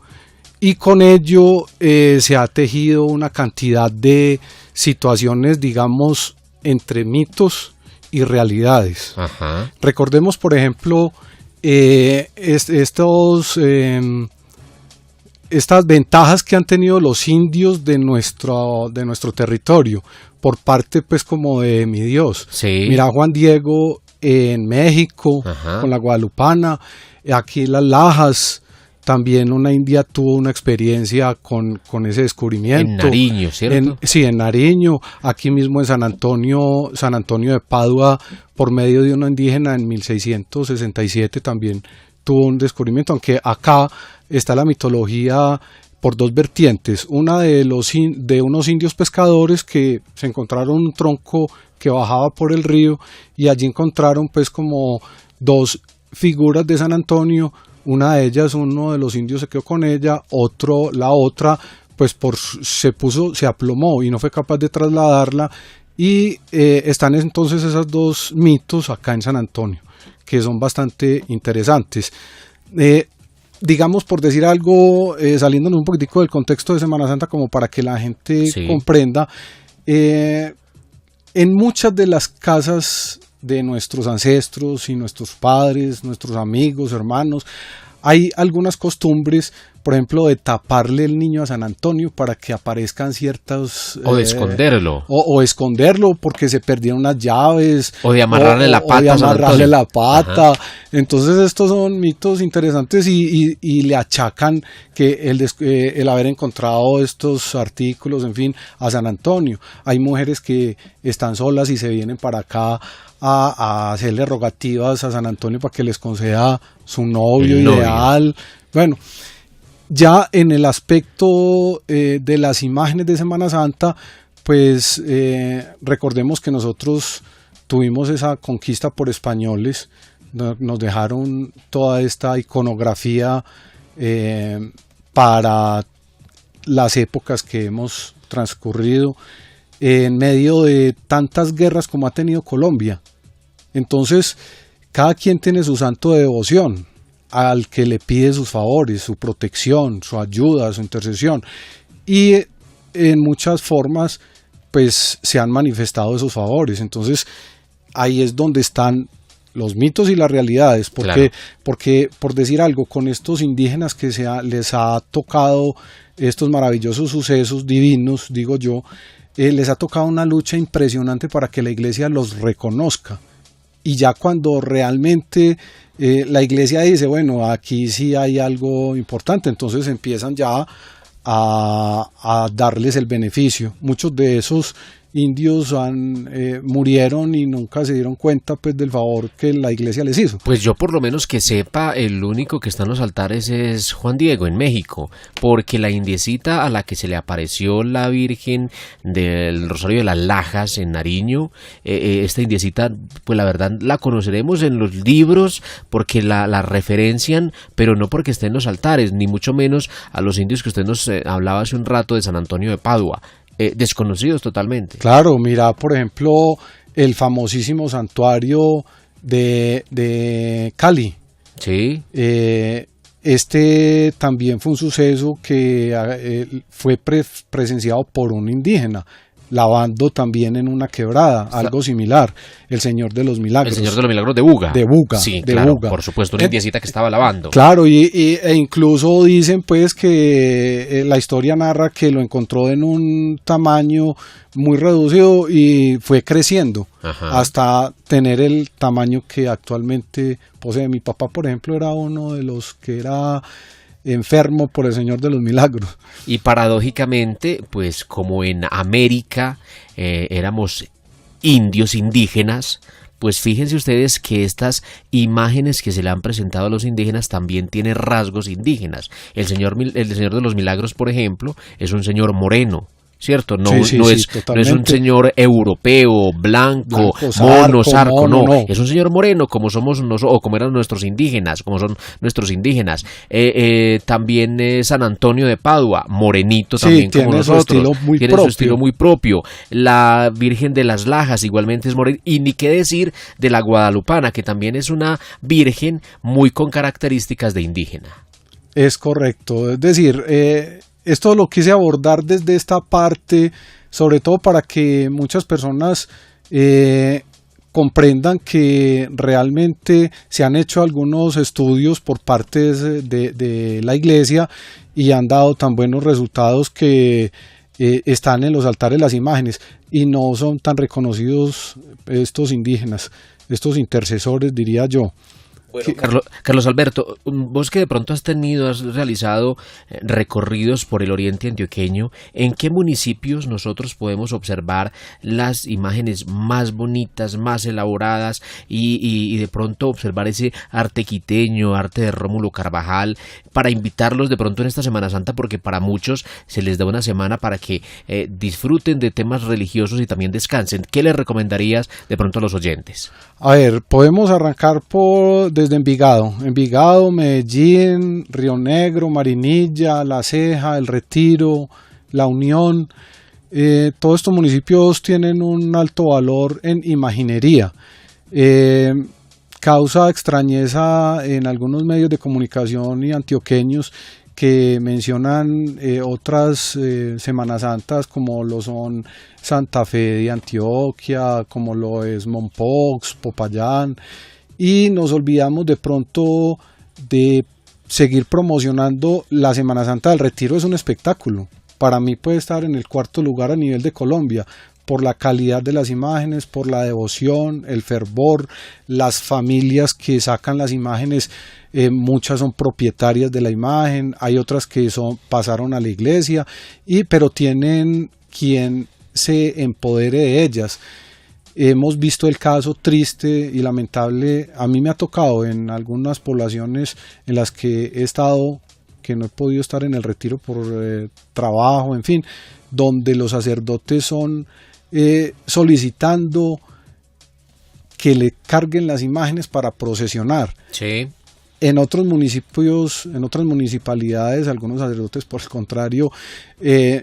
Y con ello se ha tejido una cantidad de situaciones, digamos, entre mitos y realidades. Ajá. Recordemos, por ejemplo, estas ventajas que han tenido los indios de nuestro territorio, por parte, pues, como de mi Dios. Sí. Mira, Juan Diego, en México, ajá, con la guadalupana, aquí las Lajas. También una india tuvo una experiencia con ese descubrimiento. En Nariño, ¿cierto? Sí, en Nariño, aquí mismo en San Antonio de Padua, por medio de una indígena en 1667 también tuvo un descubrimiento, aunque acá está la mitología por dos vertientes. Una de unos indios pescadores que se encontraron un tronco que bajaba por el río y allí encontraron pues como dos figuras de San Antonio. Una de ellas, uno de los indios se quedó con ella, la otra, pues se aplomó y no fue capaz de trasladarla, y están entonces esos dos mitos acá en San Antonio, que son bastante interesantes. Digamos, por decir algo, saliéndonos un poquitico del contexto de Semana Santa, como para que la gente comprenda, en muchas de las casas de nuestros ancestros y nuestros padres, nuestros amigos, hermanos, hay algunas costumbres, por ejemplo, de taparle el niño a San Antonio para que aparezcan ciertas... O de esconderlo. O esconderlo porque se perdieron unas llaves. O de amarrarle la pata. O de amarrarle la pata. Ajá. Entonces estos son mitos interesantes y le achacan que el haber encontrado estos artículos, en fin, a San Antonio. Hay mujeres que están solas y se vienen para acá a hacerle rogativas a San Antonio para que les conceda su novio ideal. Bueno, ya en el aspecto de las imágenes de Semana Santa, pues recordemos que nosotros tuvimos esa conquista por españoles, nos dejaron toda esta iconografía para las épocas que hemos transcurrido en medio de tantas guerras como ha tenido Colombia. Entonces, cada quien tiene su santo de devoción, al que le pide sus favores, su protección, su ayuda, su intercesión. Y en muchas formas, pues, se han manifestado esos favores. Entonces, ahí es donde están los mitos y las realidades. Porque, por decir algo, con estos indígenas que les ha tocado estos maravillosos sucesos divinos, digo yo, les ha tocado una lucha impresionante para que la iglesia los reconozca. Y ya cuando realmente la iglesia dice, bueno, aquí sí hay algo importante, entonces empiezan ya a darles el beneficio. Muchos de esos indios murieron y nunca se dieron cuenta pues del favor que la iglesia les hizo. Pues yo por lo menos que sepa, el único que está en los altares es Juan Diego en México, porque la indiecita a la que se le apareció la Virgen del Rosario de las Lajas en Nariño, esta indiecita, pues la verdad la conoceremos en los libros porque la referencian, pero no porque esté en los altares, ni mucho menos a los indios que usted nos hablaba hace un rato de San Antonio de Padua. Desconocidos totalmente. Claro, mira, por ejemplo, el famosísimo santuario de Cali. Sí. Este también fue un suceso que fue presenciado por un indígena, lavando también en una quebrada, algo similar, el Señor de los Milagros. El Señor de los Milagros de Buga. De Buga. Sí, de claro, Buga. Por supuesto, una indiecita que estaba lavando. Claro, e incluso dicen pues que la historia narra que lo encontró en un tamaño muy reducido y fue creciendo. Ajá. Hasta tener el tamaño que actualmente posee. Mi papá, por ejemplo, era uno de los que era enfermo por el Señor de los Milagros. Y paradójicamente, pues como en América éramos indios indígenas, pues fíjense ustedes que estas imágenes que se le han presentado a los indígenas también tienen rasgos indígenas. El Señor de los Milagros, por ejemplo, es un señor moreno, ¿cierto? No es un señor europeo, blanco, mono, zarco, no. Es un señor moreno como somos o como eran nuestros indígenas, como son nuestros indígenas. También San Antonio de Padua, morenito también como nosotros. Tiene su estilo muy propio. La Virgen de las Lajas igualmente es morena. Y ni qué decir de la Guadalupana, que también es una virgen muy con características de indígena. Es correcto. Es decir, esto lo quise abordar desde esta parte, sobre todo para que muchas personas comprendan que realmente se han hecho algunos estudios por parte de la iglesia y han dado tan buenos resultados que están en los altares las imágenes y no son tan reconocidos estos indígenas, estos intercesores, diría yo. Bueno, Carlos Alberto, vos que de pronto has realizado recorridos por el oriente antioqueño, ¿en qué municipios nosotros podemos observar las imágenes más bonitas, más elaboradas y de pronto observar ese arte quiteño, arte de Rómulo Carvajal, para invitarlos de pronto en esta Semana Santa, porque para muchos se les da una semana para que disfruten de temas religiosos y también descansen? ¿Qué les recomendarías de pronto a los oyentes? A ver, podemos arrancar desde Envigado, Medellín, Río Negro, Marinilla, La Ceja, El Retiro, La Unión. Todos estos municipios tienen un alto valor en imaginería. Causa extrañeza en algunos medios de comunicación y antioqueños que mencionan otras Semanas Santas como lo son Santa Fe de Antioquia, como lo es Mompox, Popayán, y nos olvidamos de pronto de seguir promocionando la Semana Santa del Retiro. Es un espectáculo. Para mí puede estar en el 4º lugar a nivel de Colombia, por la calidad de las imágenes, por la devoción, el fervor, las familias que sacan las imágenes, muchas son propietarias de la imagen, hay otras que pasaron a la iglesia, pero tienen quien se empodere de ellas. Hemos visto el caso triste y lamentable, a mí me ha tocado en algunas poblaciones en las que he estado, que no he podido estar en el retiro por trabajo, en fin, donde los sacerdotes son solicitando que le carguen las imágenes para procesionar. Sí. En otros municipios, en otras municipalidades, algunos sacerdotes, por el contrario,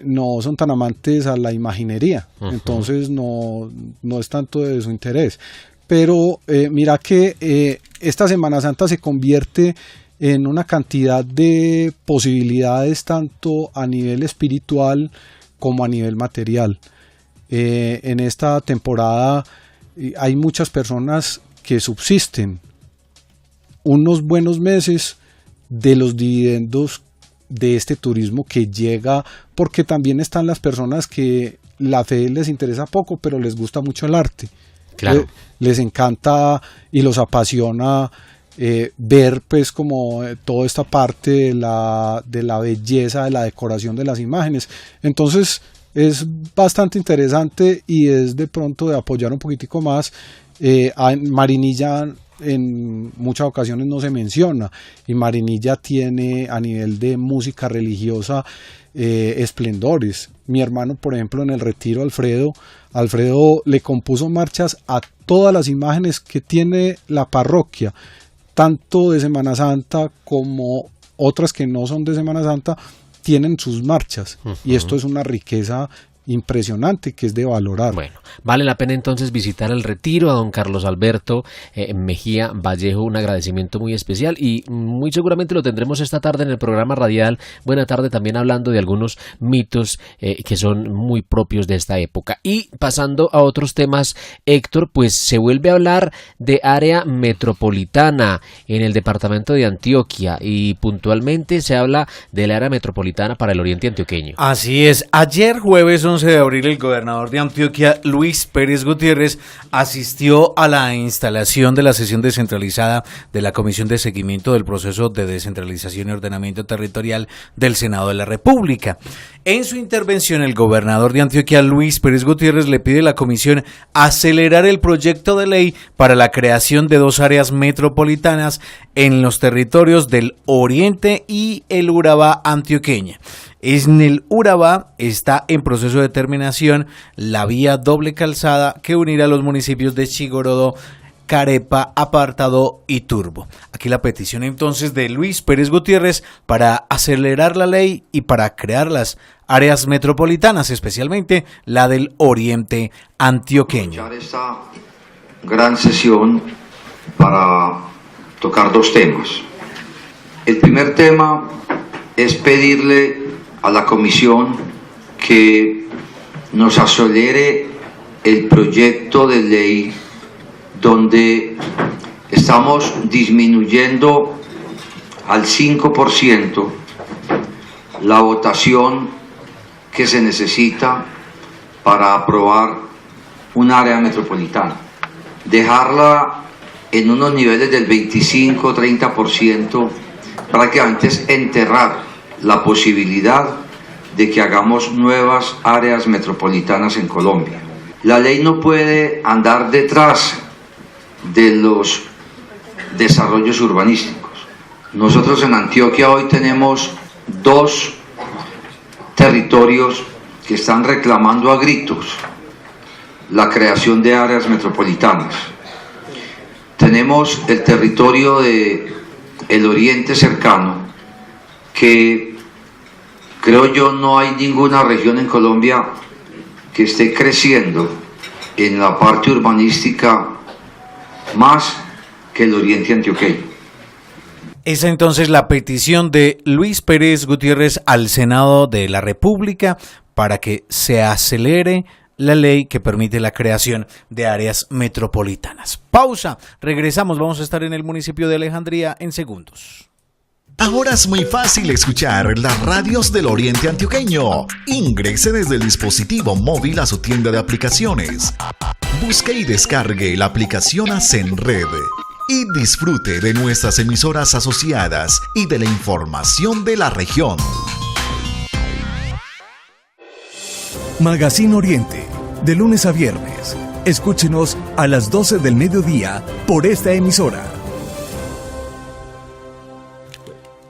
no son tan amantes a la imaginería. Uh-huh. Entonces no es tanto de su interés. Pero mira que esta Semana Santa se convierte en una cantidad de posibilidades tanto a nivel espiritual como a nivel material. En esta temporada hay muchas personas que subsisten unos buenos meses de los dividendos de este turismo que llega, porque también están las personas que la fe les interesa poco, pero les gusta mucho el arte. Claro. Les encanta y los apasiona ver pues como toda esta parte de la belleza, de la decoración de las imágenes. Entonces es bastante interesante y es de pronto de apoyar un poquitico más. Marinilla en muchas ocasiones no se menciona, y Marinilla tiene a nivel de música religiosa esplendores. Mi hermano, por ejemplo, en el retiro, Alfredo le compuso marchas a todas las imágenes que tiene la parroquia, tanto de Semana Santa como otras que no son de Semana Santa, tienen sus marchas. Y esto es una riqueza impresionante que es de valorar. Bueno, vale la pena entonces visitar el retiro. A don Carlos Alberto Mejía Vallejo, un agradecimiento muy especial, y muy seguramente lo tendremos esta tarde en el programa radial Buena Tarde, también hablando de algunos mitos que son muy propios de esta época. Y pasando a otros temas, Héctor, pues se vuelve a hablar de área metropolitana en el departamento de Antioquia, y puntualmente se habla del área metropolitana para el oriente antioqueño. Así es, ayer jueves 11 de abril, el gobernador de Antioquia, Luis Pérez Gutiérrez, asistió a la instalación de la sesión descentralizada de la Comisión de Seguimiento del Proceso de Descentralización y Ordenamiento Territorial del Senado de la República. En su intervención, el gobernador de Antioquia, Luis Pérez Gutiérrez, le pide a la comisión acelerar el proyecto de ley para la creación de 2 áreas metropolitanas en los territorios del Oriente y el Urabá antioqueña. En el Urabá está en proceso de terminación la vía doble calzada que unirá los municipios de Chigorodo, Carepa, Apartado y Turbo. Aquí la petición entonces de Luis Pérez Gutiérrez para acelerar la ley y para crear las áreas metropolitanas, especialmente la del Oriente antioqueño. Esta gran sesión para tocar 2 temas. El primer tema es pedirle a la comisión que nos acelere el proyecto de ley donde estamos disminuyendo al 5% la votación que se necesita para aprobar un área metropolitana. Dejarla en unos niveles del 25-30%, prácticamente es enterrar la posibilidad de que hagamos nuevas áreas metropolitanas en Colombia. La ley no puede andar detrás de los desarrollos urbanísticos. Nosotros en Antioquia hoy tenemos 2 territorios que están reclamando a gritos la creación de áreas metropolitanas. Tenemos el territorio de el Oriente cercano, que creo yo no hay ninguna región en Colombia que esté creciendo en la parte urbanística más que el Oriente antioqueño. Esa entonces la petición de Luis Pérez Gutiérrez al Senado de la República para que se acelere la ley que permite la creación de áreas metropolitanas. Pausa, regresamos, vamos a estar en el municipio de Alejandría en segundos. Ahora es muy fácil escuchar las radios del Oriente Antioqueño. Ingrese desde el dispositivo móvil a su tienda de aplicaciones. Busque y descargue la aplicación Hacen Red y disfrute de nuestras emisoras asociadas y de la información de la región. Magazine Oriente, de lunes a viernes. Escúchenos a las 12 del mediodía por esta emisora.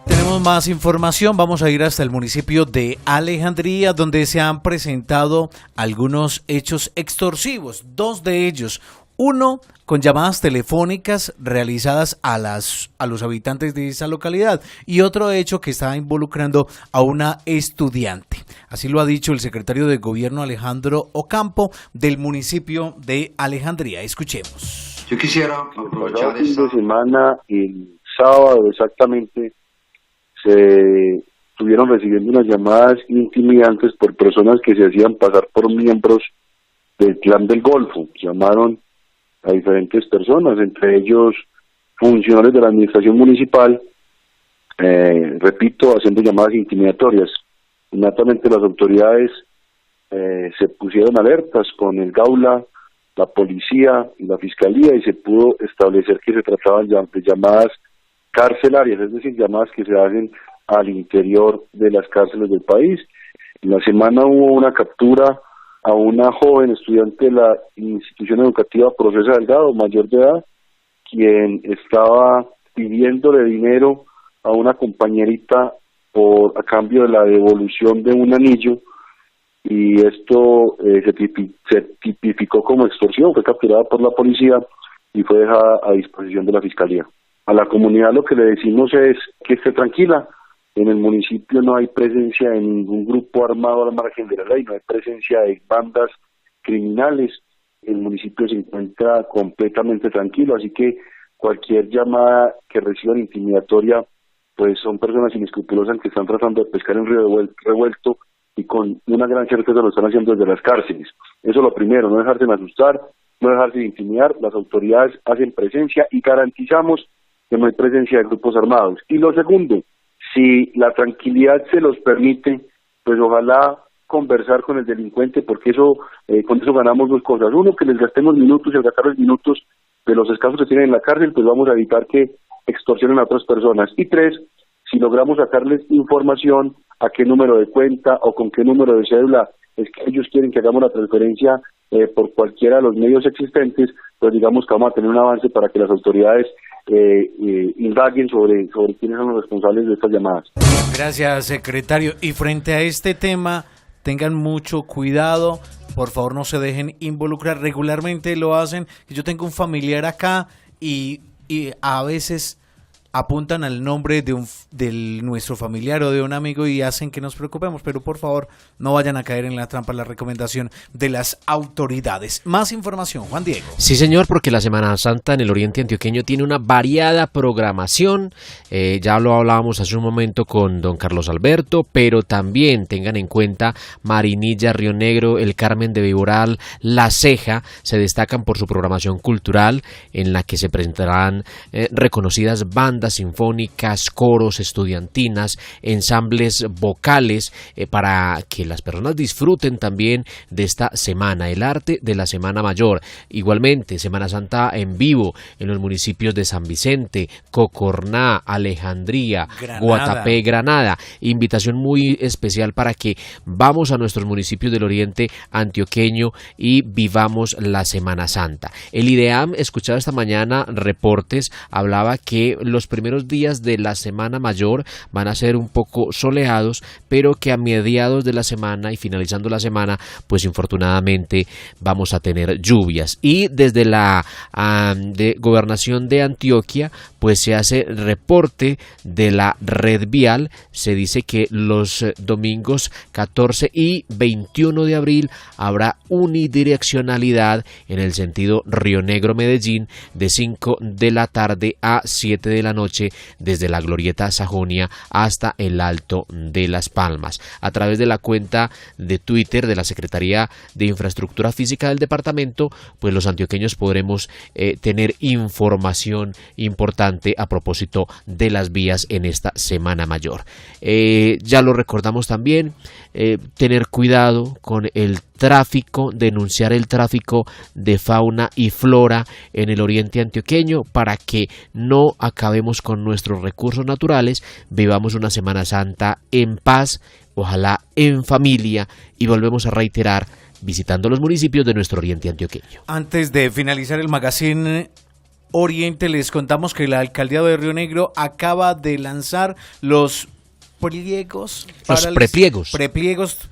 Tenemos más información, vamos a ir hasta el municipio de Alejandría, donde se han presentado algunos hechos extorsivos, 2 de ellos. Uno con llamadas telefónicas realizadas a los habitantes de esa localidad, y otro hecho que está involucrando a una estudiante. Así lo ha dicho el secretario de Gobierno Alejandro Ocampo del municipio de Alejandría. Escuchemos. Yo quisiera aprovechar esta fin de semana, el sábado exactamente, se estuvieron recibiendo unas llamadas intimidantes por personas que se hacían pasar por miembros del Clan del Golfo. Llamaron a diferentes personas, entre ellos funcionarios de la administración municipal, repito, haciendo llamadas intimidatorias. Inmediatamente las autoridades se pusieron alertas con el Gaula la policía y la fiscalía, y se pudo establecer que se trataban de llamadas carcelarias, es decir, llamadas que se hacen al interior de las cárceles del país. En la semana hubo una captura a una joven estudiante de la institución educativa Procesa Delgado, mayor de edad, quien estaba pidiéndole dinero a una compañerita a cambio de la devolución de un anillo, y esto se tipificó como extorsión, fue capturada por la policía y fue dejada a disposición de la fiscalía. A la comunidad lo que le decimos es que esté tranquila. En el municipio no hay presencia de ningún grupo armado al margen de la ley, no hay presencia de bandas criminales. El municipio se encuentra completamente tranquilo, así que cualquier llamada que reciban intimidatoria, pues son personas inescrupulosas que están tratando de pescar en río revuelto, y con una gran certeza lo están haciendo desde las cárceles. Eso es lo primero, no dejarse asustar, no dejarse intimidar. Las autoridades hacen presencia y garantizamos que no hay presencia de grupos armados. Y lo segundo, si la tranquilidad se los permite, pues ojalá conversar con el delincuente, porque con eso ganamos dos cosas. Uno, que les gastemos minutos, y al gastarles minutos de los escasos que tienen en la cárcel, pues vamos a evitar que extorsionen a otras personas. Y tres, si logramos sacarles información a qué número de cuenta o con qué número de cédula es que ellos quieren que hagamos la transferencia por cualquiera de los medios existentes, pues digamos que vamos a tener un avance para que las autoridades indaguen sobre quiénes son los responsables de estas llamadas. Gracias, secretario. Y frente a este tema, tengan mucho cuidado, por favor no se dejen involucrar, regularmente lo hacen. Yo tengo un familiar acá y a veces apuntan al nombre de nuestro familiar o de un amigo y hacen que nos preocupemos, pero por favor no vayan a caer en la trampa, la recomendación de las autoridades. Más información, Juan Diego. Sí, señor, porque la Semana Santa en el Oriente Antioqueño tiene una variada programación, ya lo hablábamos hace un momento con don Carlos Alberto, pero también tengan en cuenta Marinilla, Río Negro, el Carmen de Viboral, La Ceja, se destacan por su programación cultural en la que se presentarán reconocidas bandas sinfónicas, coros, estudiantinas, ensambles vocales, para que las personas disfruten también de esta semana, el arte de la Semana Mayor. Igualmente, Semana Santa en vivo en los municipios de San Vicente, Cocorná, Alejandría, Granada. Guatapé, Granada. Invitación muy especial para que vamos a nuestros municipios del Oriente Antioqueño y vivamos la Semana Santa. El IDEAM, escuchaba esta mañana reportes, hablaba que los primeros días de la Semana Mayor van a ser un poco soleados, pero que a mediados de la semana y finalizando la semana, pues infortunadamente vamos a tener lluvias. Y desde la Gobernación de Antioquia, pues se hace reporte de la red vial. Se dice que los domingos 14 y 21 de abril habrá unidireccionalidad en el sentido Río Negro-Medellín de 5 de la tarde a 7 de la noche desde la Glorieta Sajonia hasta el Alto de Las Palmas. A través de la cuenta de Twitter de la Secretaría de Infraestructura Física del departamento, pues los antioqueños podremos tener información importante a propósito de las vías en esta Semana Mayor. Ya lo recordamos también, tener cuidado con el tráfico, denunciar el tráfico de fauna y flora en el Oriente Antioqueño para que no acabemos con nuestros recursos naturales, vivamos una Semana Santa en paz, ojalá en familia, y volvemos a reiterar visitando los municipios de nuestro Oriente Antioqueño. Antes de finalizar el magazine Oriente, les contamos que la Alcaldía de Río Negro acaba de lanzar los prepliegos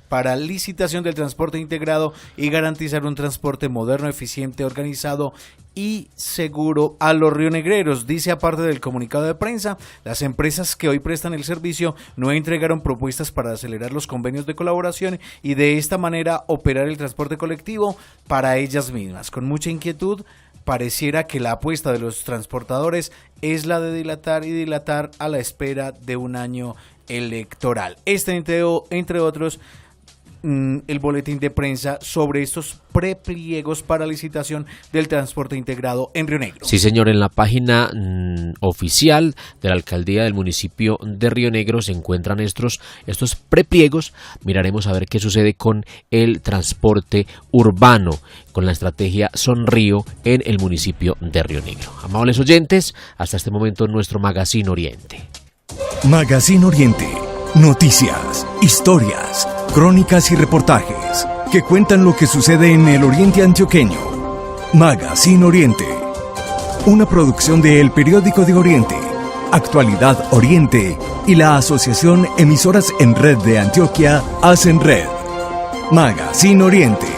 para licitación del transporte integrado y garantizar un transporte moderno, eficiente, organizado y seguro a los rionegreros. Dice, aparte del comunicado de prensa, las empresas que hoy prestan el servicio no entregaron propuestas para acelerar los convenios de colaboración y de esta manera operar el transporte colectivo para ellas mismas. Con mucha inquietud, pareciera que la apuesta de los transportadores es la de dilatar a la espera de un año electoral. Entre otros, el boletín de prensa sobre estos prepliegos para licitación del transporte integrado en Río Negro. Sí, señor, en la página oficial de la alcaldía del municipio de Río Negro se encuentran estos prepliegos. Miraremos a ver qué sucede con el transporte urbano, con la estrategia Sonrío en el municipio de Río Negro. Amables oyentes, hasta este momento nuestro Magazine Oriente. Magazine Oriente. Noticias, historias, crónicas y reportajes que cuentan lo que sucede en el Oriente Antioqueño. Magazine Oriente. Una producción de El Periódico de Oriente, Actualidad Oriente y la Asociación Emisoras en Red de Antioquia hacen red. Magazine Oriente.